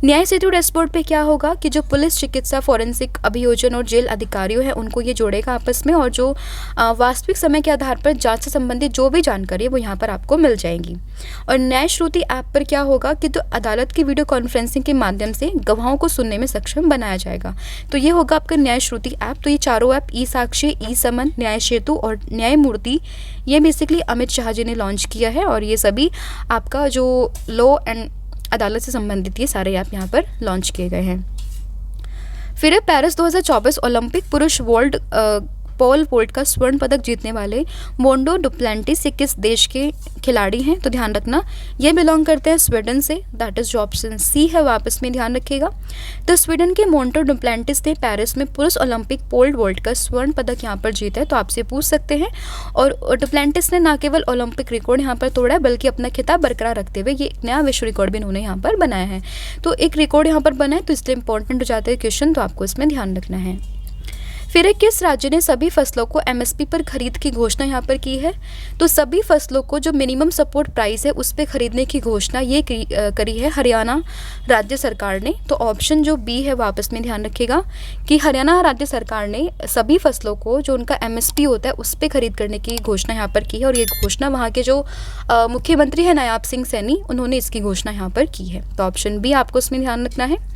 न्याय सेतु डैशबोर्ड पे क्या होगा कि जो पुलिस, चिकित्सा, फॉरेंसिक, अभियोजन और जेल अधिकारियों हैं उनको ये जोड़ेगा आपस में और जो वास्तविक समय के आधार पर जांच से संबंधित जो भी जानकारी है वो यहाँ पर आपको मिल जाएगी। और न्याय श्रुति ऐप पर क्या होगा कि तो अदालत की वीडियो कॉन्फ्रेंसिंग के माध्यम से गवाहों को सुनने में सक्षम बनाया जाएगा। तो ये होगा आपका न्याय श्रुति ऐप। तो ये चारों ऐप ई साक्षी, ई समन, न्याय सेतु और न्यायमूर्ति ये बेसिकली अमित शाह जी ने लॉन्च किया है और ये सभी आपका जो लॉ एंड अदालत से संबंधित ये सारे ऐप यहाँ पर लॉन्च किए गए हैं। फिर पेरिस 2024 ओलंपिक पुरुष वर्ल्ड पोल वोल्ट का स्वर्ण पदक जीतने वाले मोंडो डुप्लेंटिस ये किस देश के खिलाड़ी हैं? तो ध्यान रखना ये बिलोंग करते हैं स्वीडन से, दैट इज जो ऑप्शन सी है वापस में ध्यान रखिएगा। तो स्वीडन के मोंडो डुप्लेंटिस ने पेरिस में पुरुष ओलंपिक पोल वोल्ट का स्वर्ण पदक यहाँ पर जीता है। तो आपसे पूछ सकते हैं, और डुप्लेंटिस ने न केवल ओलंपिक रिकॉर्ड यहाँ पर तोड़ा है बल्कि अपना खिताब बरकरार रखते हुए ये एक नया विश्व रिकॉर्ड भी इन्होंने यहाँ पर बनाया है। तो एक रिकॉर्ड यहाँ पर बना है, तो इसलिए इंपॉर्टेंट हो जाते हैं क्वेश्चन, तो आपको इसमें ध्यान रखना है। फिर किस राज्य ने सभी फसलों को MSP पर खरीद की घोषणा यहाँ पर की है? तो सभी फसलों को जो मिनिमम सपोर्ट प्राइस है उस पर खरीदने की घोषणा ये करी है हरियाणा राज्य सरकार ने। तो ऑप्शन जो बी है वापस में ध्यान रखिएगा कि हरियाणा राज्य सरकार ने सभी फसलों को जो उनका MSP होता है उस पर खरीद करने की घोषणा यहाँ पर की है। और ये घोषणा वहाँ के जो मुख्यमंत्री है नायाब सिंह सैनी, उन्होंने इसकी घोषणा यहाँ पर की है। तो ऑप्शन बी आपको इसमें ध्यान रखना है।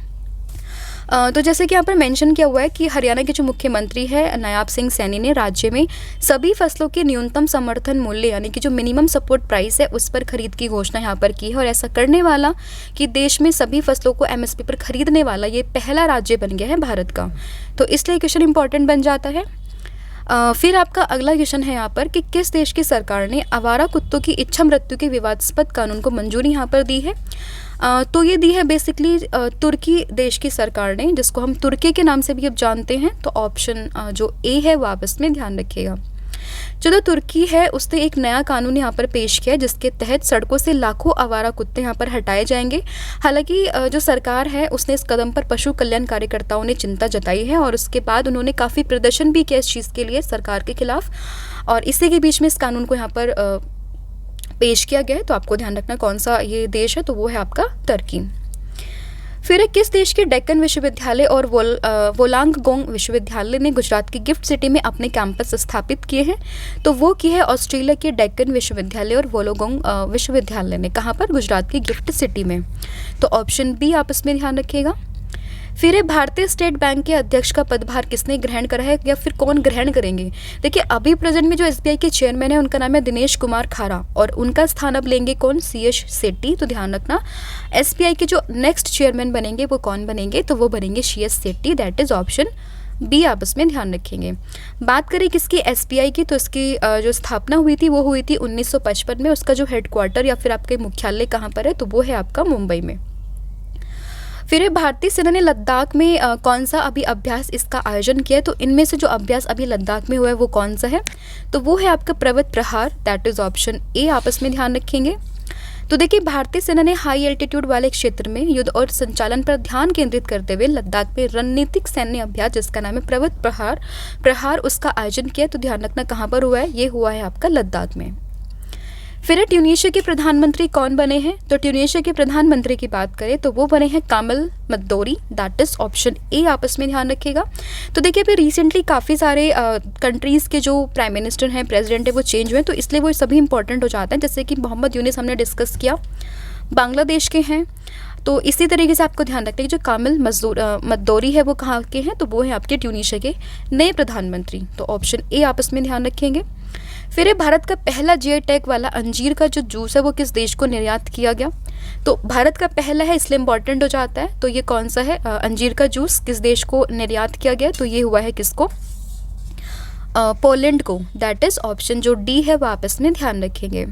तो जैसे कि यहाँ पर मेंशन किया हुआ है कि हरियाणा के जो मुख्यमंत्री है नायाब सिंह सैनी ने राज्य में सभी फसलों के न्यूनतम समर्थन मूल्य यानी कि जो मिनिमम सपोर्ट प्राइस है उस पर खरीद की घोषणा यहाँ पर की है। और ऐसा करने वाला कि देश में सभी फसलों को MSP पर खरीदने वाला ये पहला राज्य बन गया है भारत का। तो इसलिए क्वेश्चन इंपॉर्टेंट बन जाता है। फिर आपका अगला क्वेश्चन है यहाँ पर कि किस देश की सरकार ने आवारा कुत्तों की इच्छा मृत्यु के विवादास्पद कानून को मंजूरी यहाँ पर दी है? तो ये दी है बेसिकली तुर्की देश की सरकार ने, जिसको हम तुर्की के नाम से भी अब जानते हैं। तो ऑप्शन जो ए है वो आप इसमें ध्यान रखिएगा। जो तुर्की है उसने एक नया कानून यहाँ पर पेश किया है जिसके तहत सड़कों से लाखों आवारा कुत्ते यहाँ पर हटाए जाएंगे। हालांकि जो सरकार है उसने इस कदम पर पशु कल्याण कार्यकर्ताओं ने चिंता जताई है और उसके बाद उन्होंने काफ़ी प्रदर्शन भी किया इस चीज़ के लिए सरकार के खिलाफ, और इसी के बीच में इस कानून को यहाँ पर पेश किया गया है। तो आपको ध्यान रखना कौन सा ये देश है, तो वो है आपका तुर्की। फिर किस देश के डेक्कन विश्वविद्यालय और वोलांगडोंग विश्वविद्यालय ने गुजरात की गिफ्ट सिटी में अपने कैंपस स्थापित किए हैं? तो वो की है ऑस्ट्रेलिया के डेक्कन विश्वविद्यालय और वोलांगडोंग विश्वविद्यालय ने। कहाँ पर? गुजरात की गिफ्ट सिटी में। तो ऑप्शन बी आप इसमें ध्यान रखिएगा। फिर भारतीय स्टेट बैंक के अध्यक्ष का पदभार किसने ग्रहण करा है या फिर कौन ग्रहण करेंगे? देखिए अभी प्रेजेंट में जो एसबीआई के चेयरमैन है उनका नाम है दिनेश कुमार खारा और उनका स्थान अब लेंगे कौन? सीएस सेट्टी। तो ध्यान रखना एसबीआई के जो नेक्स्ट चेयरमैन बनेंगे वो कौन बनेंगे? तो वो बनेंगे CS Setty. That is option B आप इसमें ध्यान रखेंगे। बात करें किसकी? एसबीआई की। तो इसकी जो स्थापना हुई थी वो हुई थी 1955 में। उसका जो हेडक्वार्टर या फिर आपके मुख्यालय कहाँ पर है? तो वो है आपका मुंबई में। फिर भारतीय सेना ने लद्दाख में कौन सा अभी अभ्यास इसका आयोजन किया है? तो इनमें से जो अभ्यास अभी लद्दाख में हुआ है वो कौन सा है? तो वो है आपका पर्वत प्रहार। दैट इज ऑप्शन ए आपस में ध्यान रखेंगे। तो देखिए भारतीय सेना ने हाई एल्टीट्यूड वाले क्षेत्र में युद्ध और संचालन पर ध्यान केंद्रित करते हुए लद्दाख में रणनीतिक सैन्य अभ्यास जिसका नाम है पर्वत प्रहार उसका आयोजन किया। तो ध्यान रखना कहाँ पर हुआ है? ये हुआ है आपका लद्दाख में। फिर ट्यूनीशिया के प्रधानमंत्री कौन बने हैं? तो ट्यूनीशिया के प्रधानमंत्री की बात करें तो वो बने हैं कामल मद्दौरी। दैट इज ऑप्शन ए आपस में ध्यान रखिएगा। तो देखिए अभी रिसेंटली काफ़ी सारे कंट्रीज़ के जो प्राइम मिनिस्टर हैं, प्रेसिडेंट है, वो चेंज हुए, तो इसलिए वो सभी इंपॉर्टेंट हो जाते हैं। जैसे कि मोहम्मद यूनिस हमने डिस्कस किया, बांग्लादेश के हैं। तो इसी तरीके से आपको ध्यान रखना है कि जो कामिल मद्दौरी है वो कहाँ के हैं? तो वो है आपके ट्यूनीशिया के नए प्रधानमंत्री। तो ऑप्शन ए आपस में ध्यान रखेंगे। फिर भारत का पहला जीआई टैग वाला अंजीर का जो जूस है वो किस देश को निर्यात किया गया? तो भारत का पहला है इसलिए इम्पॉर्टेंट हो जाता है। तो ये कौन सा है? अंजीर का जूस किस देश को निर्यात किया गया? तो ये हुआ है किसको? पोलैंड को। दैट इज ऑप्शन जो डी है वो आप इसमें ध्यान रखेंगे।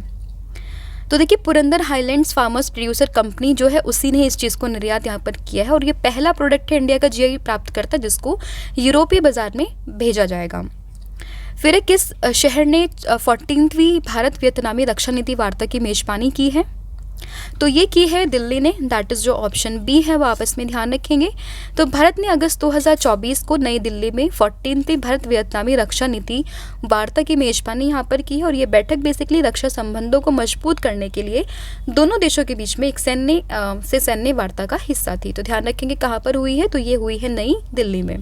तो देखिए Purandar highlands farmers producer company जो है उसी ने इस चीज़ को निर्यात यहाँ पर किया है और ये पहला प्रोडक्ट है इंडिया का जीआई प्राप्त करता जिसको यूरोपीय बाजार में भेजा जाएगा। फिर किस शहर ने 14वीं भारत वियतनामी रक्षा नीति वार्ता की मेजबानी की है? तो ये की है दिल्ली ने। दैट इज़ जो ऑप्शन बी है वो आपस में ध्यान रखेंगे। तो भारत ने अगस्त 2024 को नई दिल्ली में 14वीं भारत वियतनामी रक्षा नीति वार्ता की मेजबानी यहाँ पर की है और ये बैठक बेसिकली रक्षा संबंधों को मजबूत करने के लिए दोनों देशों के बीच में एक सैन्य वार्ता का हिस्सा थी। तो ध्यान रखेंगे कहाँ पर हुई है? तो ये हुई है नई दिल्ली में।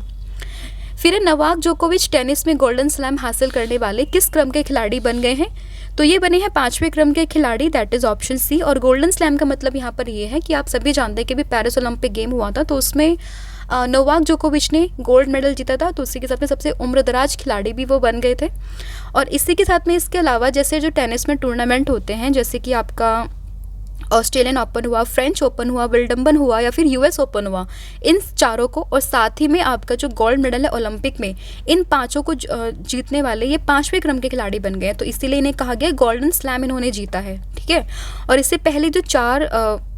फिर नोवाक जोकोविच टेनिस में गोल्डन स्लैम हासिल करने वाले किस क्रम के खिलाड़ी बन गए हैं? तो ये बने हैं 5वें क्रम के खिलाड़ी। That is option C. और गोल्डन स्लैम का मतलब यहाँ पर ये है कि आप सभी जानते हैं कि भी पेरिस ओलंपिक गेम हुआ था तो उसमें नोवाक जोकोविच ने गोल्ड मेडल जीता था। तो उसी के साथ में सबसे उम्रदराज खिलाड़ी भी वो बन गए थे। और इसी के साथ में इसके अलावा जैसे जो टेनिस में टूर्नामेंट होते हैं जैसे कि आपका ऑस्ट्रेलियन ओपन हुआ, फ्रेंच ओपन हुआ, विल्डम्बन हुआ या फिर यूएस ओपन हुआ, इन चारों को और साथ ही में आपका जो गोल्ड मेडल है ओलंपिक में इन पांचों को जीतने वाले ये 5वें क्रम के खिलाड़ी बन गए हैं। तो इसीलिए इन्हें कहा गया गोल्डन स्लैम इन्होंने जीता है। ठीक है। और इससे पहले जो 4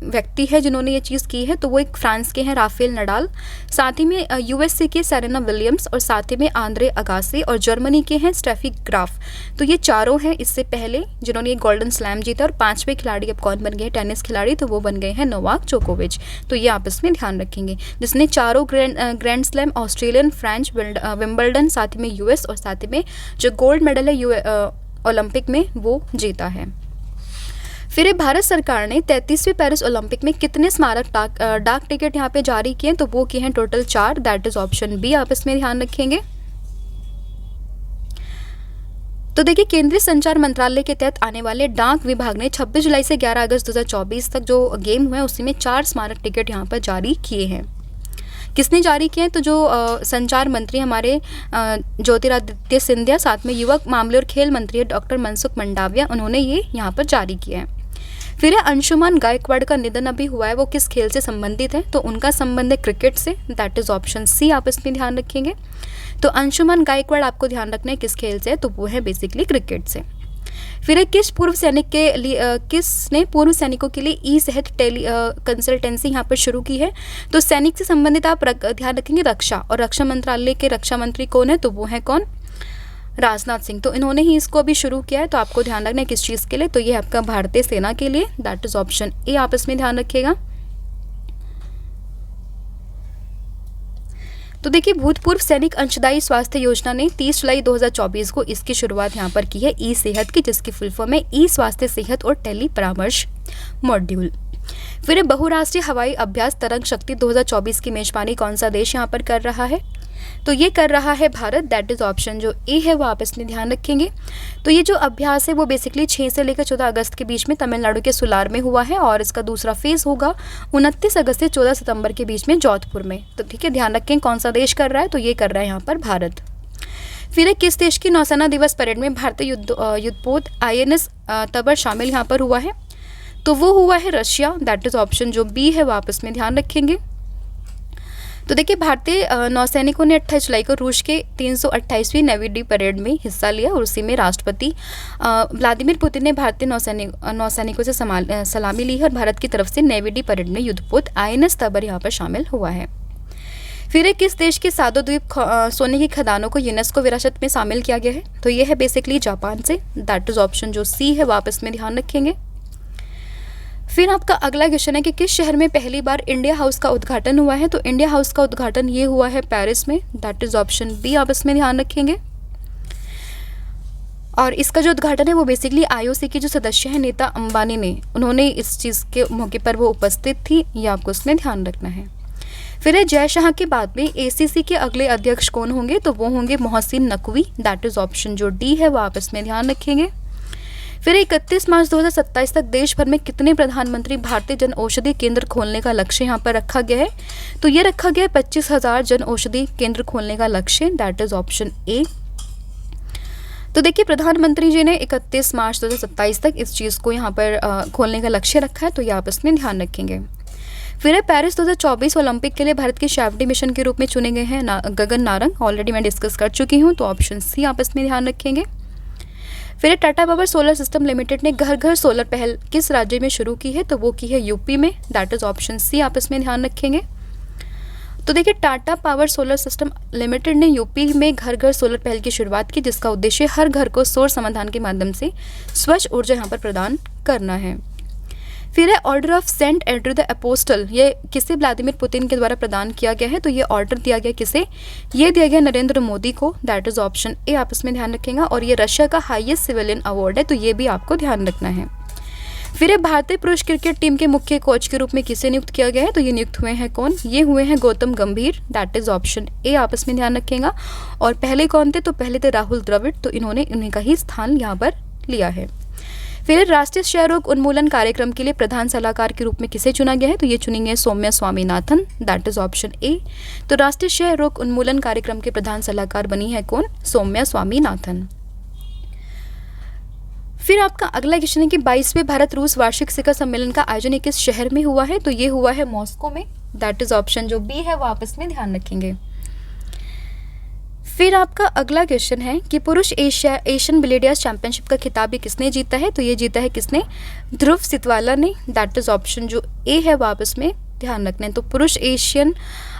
व्यक्ति है जिन्होंने ये चीज़ की है तो वो एक फ्रांस के हैं राफेल नडाल, साथ ही में यूएसए के सेरेना विलियम्स और साथ ही में आंद्रे अगासी और जर्मनी के हैं स्टेफी ग्राफ। तो ये चारों हैं इससे पहले जिन्होंने ये गोल्डन स्लैम जीता। और 5वें खिलाड़ी अब कौन बन गए टेनिस खिलाड़ी? तो वो बन गए हैं नोवाक जोकोविच। तो ये आप इसमें ध्यान रखेंगे जिसने चारों grand slam Australian, French, Wimbledon, साथ ही में यूएस और साथ ही में जो गोल्ड मेडल है ओलंपिक में वो जीता है। फिर भारत सरकार ने 33वीं पेरिस ओलंपिक में कितने स्मारक डाक टिकट यहाँ पे जारी किए? तो वो किए हैं total 4। That is option B आप इसमें ध्यान रखेंगे। तो देखिए केंद्रीय संचार मंत्रालय के तहत आने वाले डाक विभाग ने 26 जुलाई से 11 अगस्त 2024 तक जो गेम हुए उसी में 4 स्मारक टिकट यहाँ पर जारी किए हैं। किसने जारी किए हैं? तो जो संचार मंत्री हमारे ज्योतिरादित्य सिंधिया, साथ में युवक मामले और खेल मंत्री डॉक्टर मनसुख मंडाविया, उन्होंने ये यहाँ पर जारी किया है। फिर अंशुमान गायकवाड़ का निधन अभी हुआ है, वो किस खेल से संबंधित है? तो उनका संबंध है क्रिकेट से। दैट इज ऑप्शन सी आप इसमें ध्यान रखेंगे। तो अंशुमान गायकवाड़ आपको ध्यान रखना है किस खेल से है? तो वो है बेसिकली क्रिकेट से। फिर किस पूर्व सैनिक के लिए किसने पूर्व सैनिकों के लिए ई सेहत टेली कंसल्टेंसी यहाँ पर शुरू की है? तो सैनिक से संबंधित आप ध्यान रखेंगे रक्षा, और रक्षा मंत्रालय के रक्षा मंत्री कौन है? तो वो है कौन? राजनाथ सिंह, तो इन्होंने ही इसको अभी शुरू किया है। तो आपको ध्यान रखना है किस चीज़ के लिए, तो ये आपका भारतीय सेना के लिए, दैट इज ऑप्शन ए आप इसमें ध्यान रखिएगा। तो देखिए भूतपूर्व सैनिक अंशदायी स्वास्थ्य योजना ने 30 जुलाई 2024 को इसकी शुरुआत यहाँ पर की है, ई सेहत की, जिसकी फुल फॉर्म है ई स्वास्थ्य सेहत और टेली परामर्श मॉड्यूल। फिर बहुराष्ट्रीय हवाई अभ्यास तरंग शक्ति 2024 की मेजबानी कौन सा देश यहाँ पर कर रहा है, तो ये कर रहा है भारत, दैट इज ऑप्शन जो ए है वो आप इसमें ध्यान रखेंगे। तो ये जो अभ्यास है वो बेसिकली 6 से लेकर 14 अगस्त के बीच में तमिलनाडु के सुलार में हुआ है, और इसका दूसरा फेज होगा 29 अगस्त से 14 सितंबर के बीच में जोधपुर में। तो ठीक है, ध्यान रखें कौन सा देश कर रहा है, तो ये कर रहा है यहाँ पर भारत। फिर किस देश की नौसेना दिवस परेड में भारतीय युद्धपोत INS तबर शामिल यहाँ पर हुआ है, तो वो हुआ है रशिया, दैट इज ऑप्शन जो बी है वो आप इसमें ध्यान रखेंगे। तो देखिए भारतीय नौसैनिकों ने 28 जुलाई को रूस के 328वीं नेवी डे परेड में हिस्सा लिया, और उसी में राष्ट्रपति व्लादिमीर पुतिन ने भारतीय नौसैनिकों से सलामी ली है, और भारत की तरफ से नेवी डे परेड में युद्धपोत INS तबर यहाँ पर शामिल हुआ है। फिर किस देश के सादो द्वीप सोने की खदानों को यूनेस्को विरासत में शामिल किया गया है, तो ये है बेसिकली जापान से, दैट इज ऑप्शन जो सी है वापस में ध्यान रखेंगे। फिर आपका अगला क्वेश्चन है कि किस शहर में पहली बार इंडिया हाउस का उद्घाटन हुआ है, तो इंडिया हाउस का उद्घाटन ये हुआ है पेरिस में, दैट इज ऑप्शन बी आप इसमें ध्यान रखेंगे। और इसका जो उद्घाटन है वो बेसिकली IOC के जो सदस्य हैं नेता अंबानी ने, उन्होंने इस चीज़ के मौके पर वो उपस्थित थी, ये आपको इसमें ध्यान रखना है। फिर जय शाह के बाद में ACC के अगले अध्यक्ष कौन होंगे, तो वो होंगे Mohsin Naqvi, that is option जो डी है वो आप इसमें ध्यान रखेंगे। फिर 31 मार्च 2027 तक देश भर में कितने प्रधानमंत्री भारतीय जन औषधि केंद्र खोलने का लक्ष्य यहाँ पर रखा गया है, तो ये रखा गया है 25,000 जन औषधि केंद्र खोलने का लक्ष्य, दैट इज ऑप्शन ए। तो देखिए प्रधानमंत्री जी ने 31 मार्च 2027 तक इस चीज़ को यहाँ पर खोलने का लक्ष्य रखा है, तो ये आप इसमें ध्यान रखेंगे। फिर पेरिस 2024 ओलंपिक के लिए भारत के शैफ्टी मिशन के रूप में चुने गए हैं गगन नारंग, ऑलरेडी मैं डिस्कस कर चुकी हूँ, तो ऑप्शन सी आप इसमें ध्यान रखेंगे। फिर Tata power solar system limited ने घर घर सोलर पहल किस राज्य में शुरू की है, तो वो की है यूपी में, दैट इज ऑप्शन सी आप इसमें ध्यान रखेंगे। तो देखिए Tata power solar system limited ने यूपी में घर घर सोलर पहल की शुरुआत की, जिसका उद्देश्य हर घर को सौर समाधान के माध्यम से स्वच्छ ऊर्जा यहाँ पर प्रदान करना है। फिर है order of Saint Andrew the apostle, ये किसे व्लादिमीर पुतिन के द्वारा प्रदान किया गया है, तो ये ऑर्डर दिया गया किसे, ये दिया गया नरेंद्र मोदी को, दैट इज ऑप्शन ए आप इसमें ध्यान रखेंगे। और ये रशिया का हाईएस्ट सिविलियन अवार्ड है, तो ये भी आपको ध्यान रखना है। फिर भारतीय पुरुष क्रिकेट टीम के मुख्य कोच के रूप में किसे नियुक्त किया गया है, तो ये नियुक्त हुए हैं कौन, ये हुए हैं गौतम गंभीर, दैट इज ऑप्शन ए आप इसमें ध्यान रखेंगे। और पहले कौन थे, तो पहले थे राहुल द्रविड़, तो इन्होंने उन्हीं का ही स्थान यहाँ पर लिया है। फिर राष्ट्रीय क्षय रोग उन्मूलन कार्यक्रम के लिए प्रधान सलाहकार के रूप में किसे चुना गया है, तो ये चुनेंगे Soumya Swaminathan, that is option A. तो राष्ट्रीय क्षय रोग उन्मूलन कार्यक्रम के प्रधान सलाहकार बनी है कौन, सौम्या स्वामीनाथन। फिर आपका अगला क्वेश्चन है कि 22वें भारत रूस वार्षिक शिखर सम्मेलन का आयोजन किस शहर में हुआ है, तो ये हुआ है मॉस्को में, दैट इज ऑप्शन जो बी है वो आप इसमें ध्यान रखेंगे। फिर आपका अगला क्वेश्चन है कि पुरुष एशियन बिलियर्ड्स चैंपियनशिप का खिताब भी किसने जीता है, तो ये जीता है किसने, ध्रुव सितवाला ने, दैट इज ऑप्शन जो ए है वो आप इसमें ध्यान रखना है। तो पुरुष एशियन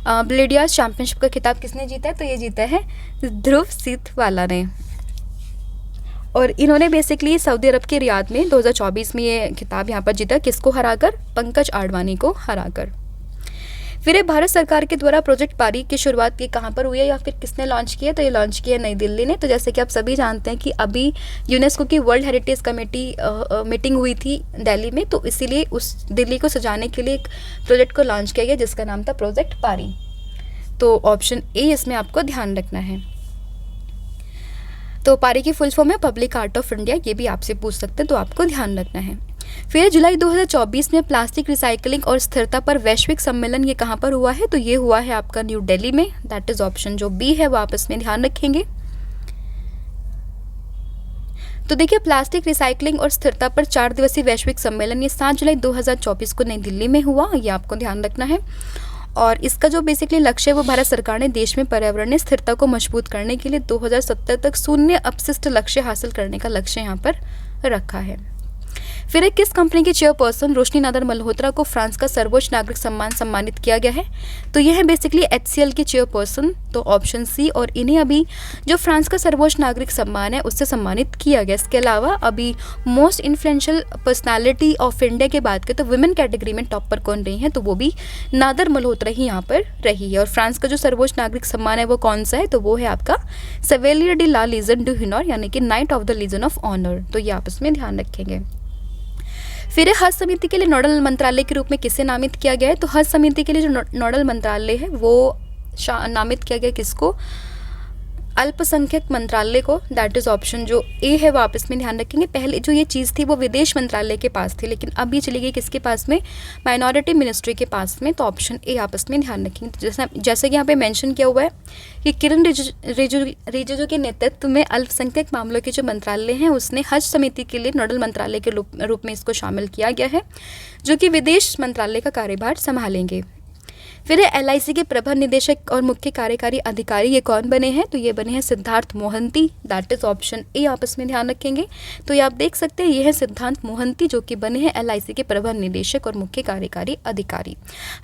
बिलियर्ड्स चैंपियनशिप का खिताब किसने जीता है, तो ये जीता है ध्रुव सितवाला ने। और इन्होंने बेसिकली सऊदी अरब के रियाद में 2024 में ये खिताब यहाँ पर जीता, किसको हराकर, पंकज आडवाणी को हराकर। फिर भारत सरकार के द्वारा प्रोजेक्ट पारी की शुरुआत की कहाँ पर हुई है या फिर किसने लॉन्च किया, तो ये लॉन्च किया नई दिल्ली ने। तो जैसे कि आप सभी जानते हैं कि अभी यूनेस्को की वर्ल्ड हेरिटेज कमेटी मीटिंग हुई थी दिल्ली में, तो इसीलिए उस दिल्ली को सजाने के लिए एक प्रोजेक्ट को लॉन्च किया गया जिसका नाम था प्रोजेक्ट पारी। तो ऑप्शन ए इसमें आपको ध्यान रखना है। तो पारी की फुल फॉर्म है पब्लिक आर्ट ऑफ इंडिया, ये भी आपसे पूछ सकते हैं, तो आपको ध्यान रखना है। फिर जुलाई 2024 में प्लास्टिक रिसाइकलिंग और स्थिरता पर वैश्विक सम्मेलन ये कहाँ पर हुआ है, तो ये हुआ है आपका न्यू दिल्ली में, दैट इज ऑप्शन जो बी है वो आप इसमें ध्यान रखेंगे। तो देखिए प्लास्टिक रिसाइकलिंग और स्थिरता पर 4 दिवसीय वैश्विक सम्मेलन ये 7 जुलाई 2024 को नई दिल्ली में हुआ, ये आपको ध्यान रखना है। और इसका जो बेसिकली लक्ष्य है वो भारत सरकार ने देश में पर्यावरणीय स्थिरता को मजबूत करने के लिए 2070 तक शून्य अपशिष्ट लक्ष्य हासिल करने का लक्ष्य यहाँ पर रखा है। फिर है किस कंपनी की चेयरपर्सन रोशनी नादर मल्होत्रा को फ्रांस का सर्वोच्च नागरिक सम्मान सम्मानित किया गया है? तो यह है बेसिकली HCL की चेयरपर्सन, तो ऑप्शन सी। और इन्हें अभी जो फ्रांस का सर्वोच्च नागरिक सम्मान है उससे सम्मानित किया गया। इसके अलावा अभी most influential personality of India की बात करें तो वुमेन कैटेगरी में टॉप पर कौन रही है? तो वो भी नादर मल्होत्रा ही यहाँ पर रही है। और फ्रांस का जो सर्वोच्च नागरिक सम्मान है वो कौन सा है? तो वो है आपका सेवेलियर डी ला लीजन डू हिनोर, यानी कि knight of the legion of honour. तो ये आप इसमें ध्यान रखेंगे। फिर हज समिति के लिए नोडल मंत्रालय के रूप में किसे नामित किया गया है? तो हज समिति के लिए जो नोडल मंत्रालय है वो नामित किया गया किसको? अल्पसंख्यक मंत्रालय को। दैट इज़ ऑप्शन जो ए है वो आप इसमें ध्यान रखेंगे। पहले जो ये चीज़ थी वो विदेश मंत्रालय के पास थी, लेकिन अब ये चली गई किसके पास में? माइनॉरिटी मिनिस्ट्री के पास में। तो ऑप्शन ए आप इसमें ध्यान रखेंगे। तो जैसे कि यहाँ पे मेंशन किया हुआ है कि किरण रिजिजू के नेतृत्व में अल्पसंख्यक मामलों के जो मंत्रालय हैं उसने हज समिति के लिए नोडल मंत्रालय के रूप में इसको शामिल किया गया है, जो कि विदेश मंत्रालय का कार्यभार संभालेंगे। फिर LIC के प्रबंध निदेशक और मुख्य कार्यकारी अधिकारी ये कौन बने हैं? तो ये बने हैं Siddharth Mohanty. That is option ए आप इसमें ध्यान रखेंगे। तो ये आप देख सकते हैं ये है सिद्धार्थ मोहंती जो कि बने हैं LIC के प्रबंध निदेशक और मुख्य कार्यकारी अधिकारी।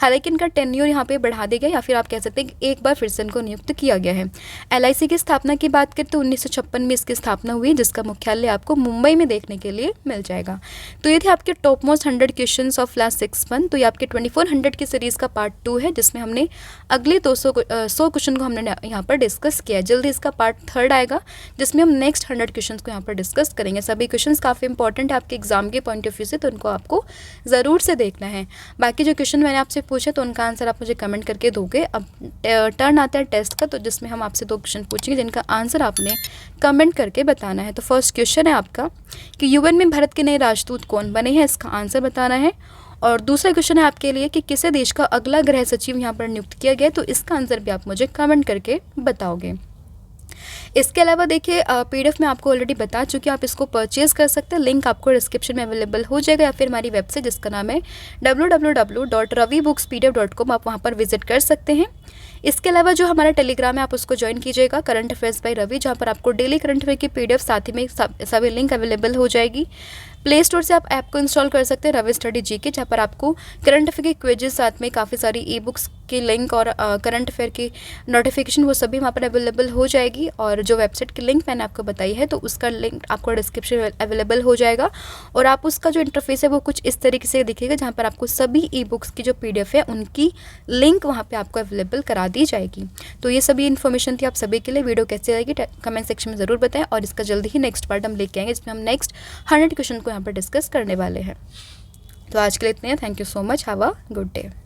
हालांकि इनका टेन्योर यहाँ पे बढ़ा दिया गया, या फिर आप कह सकते हैं कि एक बार फिर से इनको नियुक्त किया गया है। LIC की स्थापना की बात करें तो 1956 में इसकी स्थापना हुई, जिसका मुख्यालय आपको मुंबई में देखने के लिए मिल जाएगा। तो ये थे आपके top most 100 question of last 6 month. तो ये आपके 2400 की सीरीज़ का पार्ट 2 है, जिसमें हमने अगले 100 क्वेश्चन को हमने यहाँ पर डिस्कस किया है। जल्दी इसका पार्ट 3 आएगा, जिसमें हम नेक्स्ट 100 क्वेश्चन को यहाँ पर डिस्कस करेंगे। सभी क्वेश्चन काफ़ी इंपॉर्टेंट है आपके एग्जाम के पॉइंट ऑफ व्यू से, तो उनको आपको ज़रूर से देखना है। बाकी जो क्वेश्चन मैंने आपसे पूछे तो उनका आंसर आप मुझे कमेंट करके दोगे। अब टर्न आता है टेस्ट का, तो जिसमें हम आपसे 2 क्वेश्चन पूछेंगे जिनका आंसर आपने कमेंट करके बताना है। तो फर्स्ट क्वेश्चन है आपका कि UN में भारत के नए राजदूत कौन बने हैं, इसका आंसर बताना है। और दूसरा क्वेश्चन है आपके लिए कि किसे देश का अगला गृह सचिव यहाँ पर नियुक्त किया गया है, तो इसका आंसर भी आप मुझे कमेंट करके बताओगे। इसके अलावा देखिए PDF में आपको ऑलरेडी बता चुकी हूँ, आप इसको परचेज़ कर सकते हैं। लिंक आपको डिस्क्रिप्शन में अवेलेबल हो जाएगा, या फिर हमारी वेबसाइट जिसका नाम है www.ravibookspdf.com, आप वहाँ पर विजिट कर सकते हैं। इसके अलावा जो हमारा टेलीग्राम है आप उसको ज्वाइन कीजिएगा, करंट अफेयर्स बाय रवि, जहाँ पर आपको डेली करंट अफेयर की PDF साथ ही में सभी लिंक अवेलेबल हो जाएगी। प्ले स्टोर से आप ऐप को इंस्टॉल कर सकते हैं रवि स्टडी GK, जहाँ पर आपको करंट अफेयर के क्विजेस साथ में काफ़ी सारी ई-बुक्स की लिंक और करंट अफेयर की नोटिफिकेशन वो सभी वहाँ पर अवेलेबल हो जाएगी। और जो वेबसाइट की लिंक मैंने आपको बताई है तो उसका लिंक आपको डिस्क्रिप्शन में अवेलेबल हो जाएगा। और आप उसका जो इंटरफेस है वो कुछ इस तरीके से दिखेगा, जहाँ पर आपको सभी ई-बुक्स की जो PDF है उनकी लिंक वहाँ पर आपको अवेलेबल करा दी जाएगी। तो ये सभी इन्फॉर्मेशन थी आप सभी के लिए। वीडियो कैसी लगेगी कमेंट सेक्शन में ज़रूर बताएं, और इसका जल्दी ही नेक्स्ट पार्ट हम लेके आएंगे, जिसमें हम नेक्स्ट 100 क्वेश्चन को यहाँ पर डिस्कस करने वाले हैं। तो आज के लिए इतने हैं। Thank you so much. Have a good day.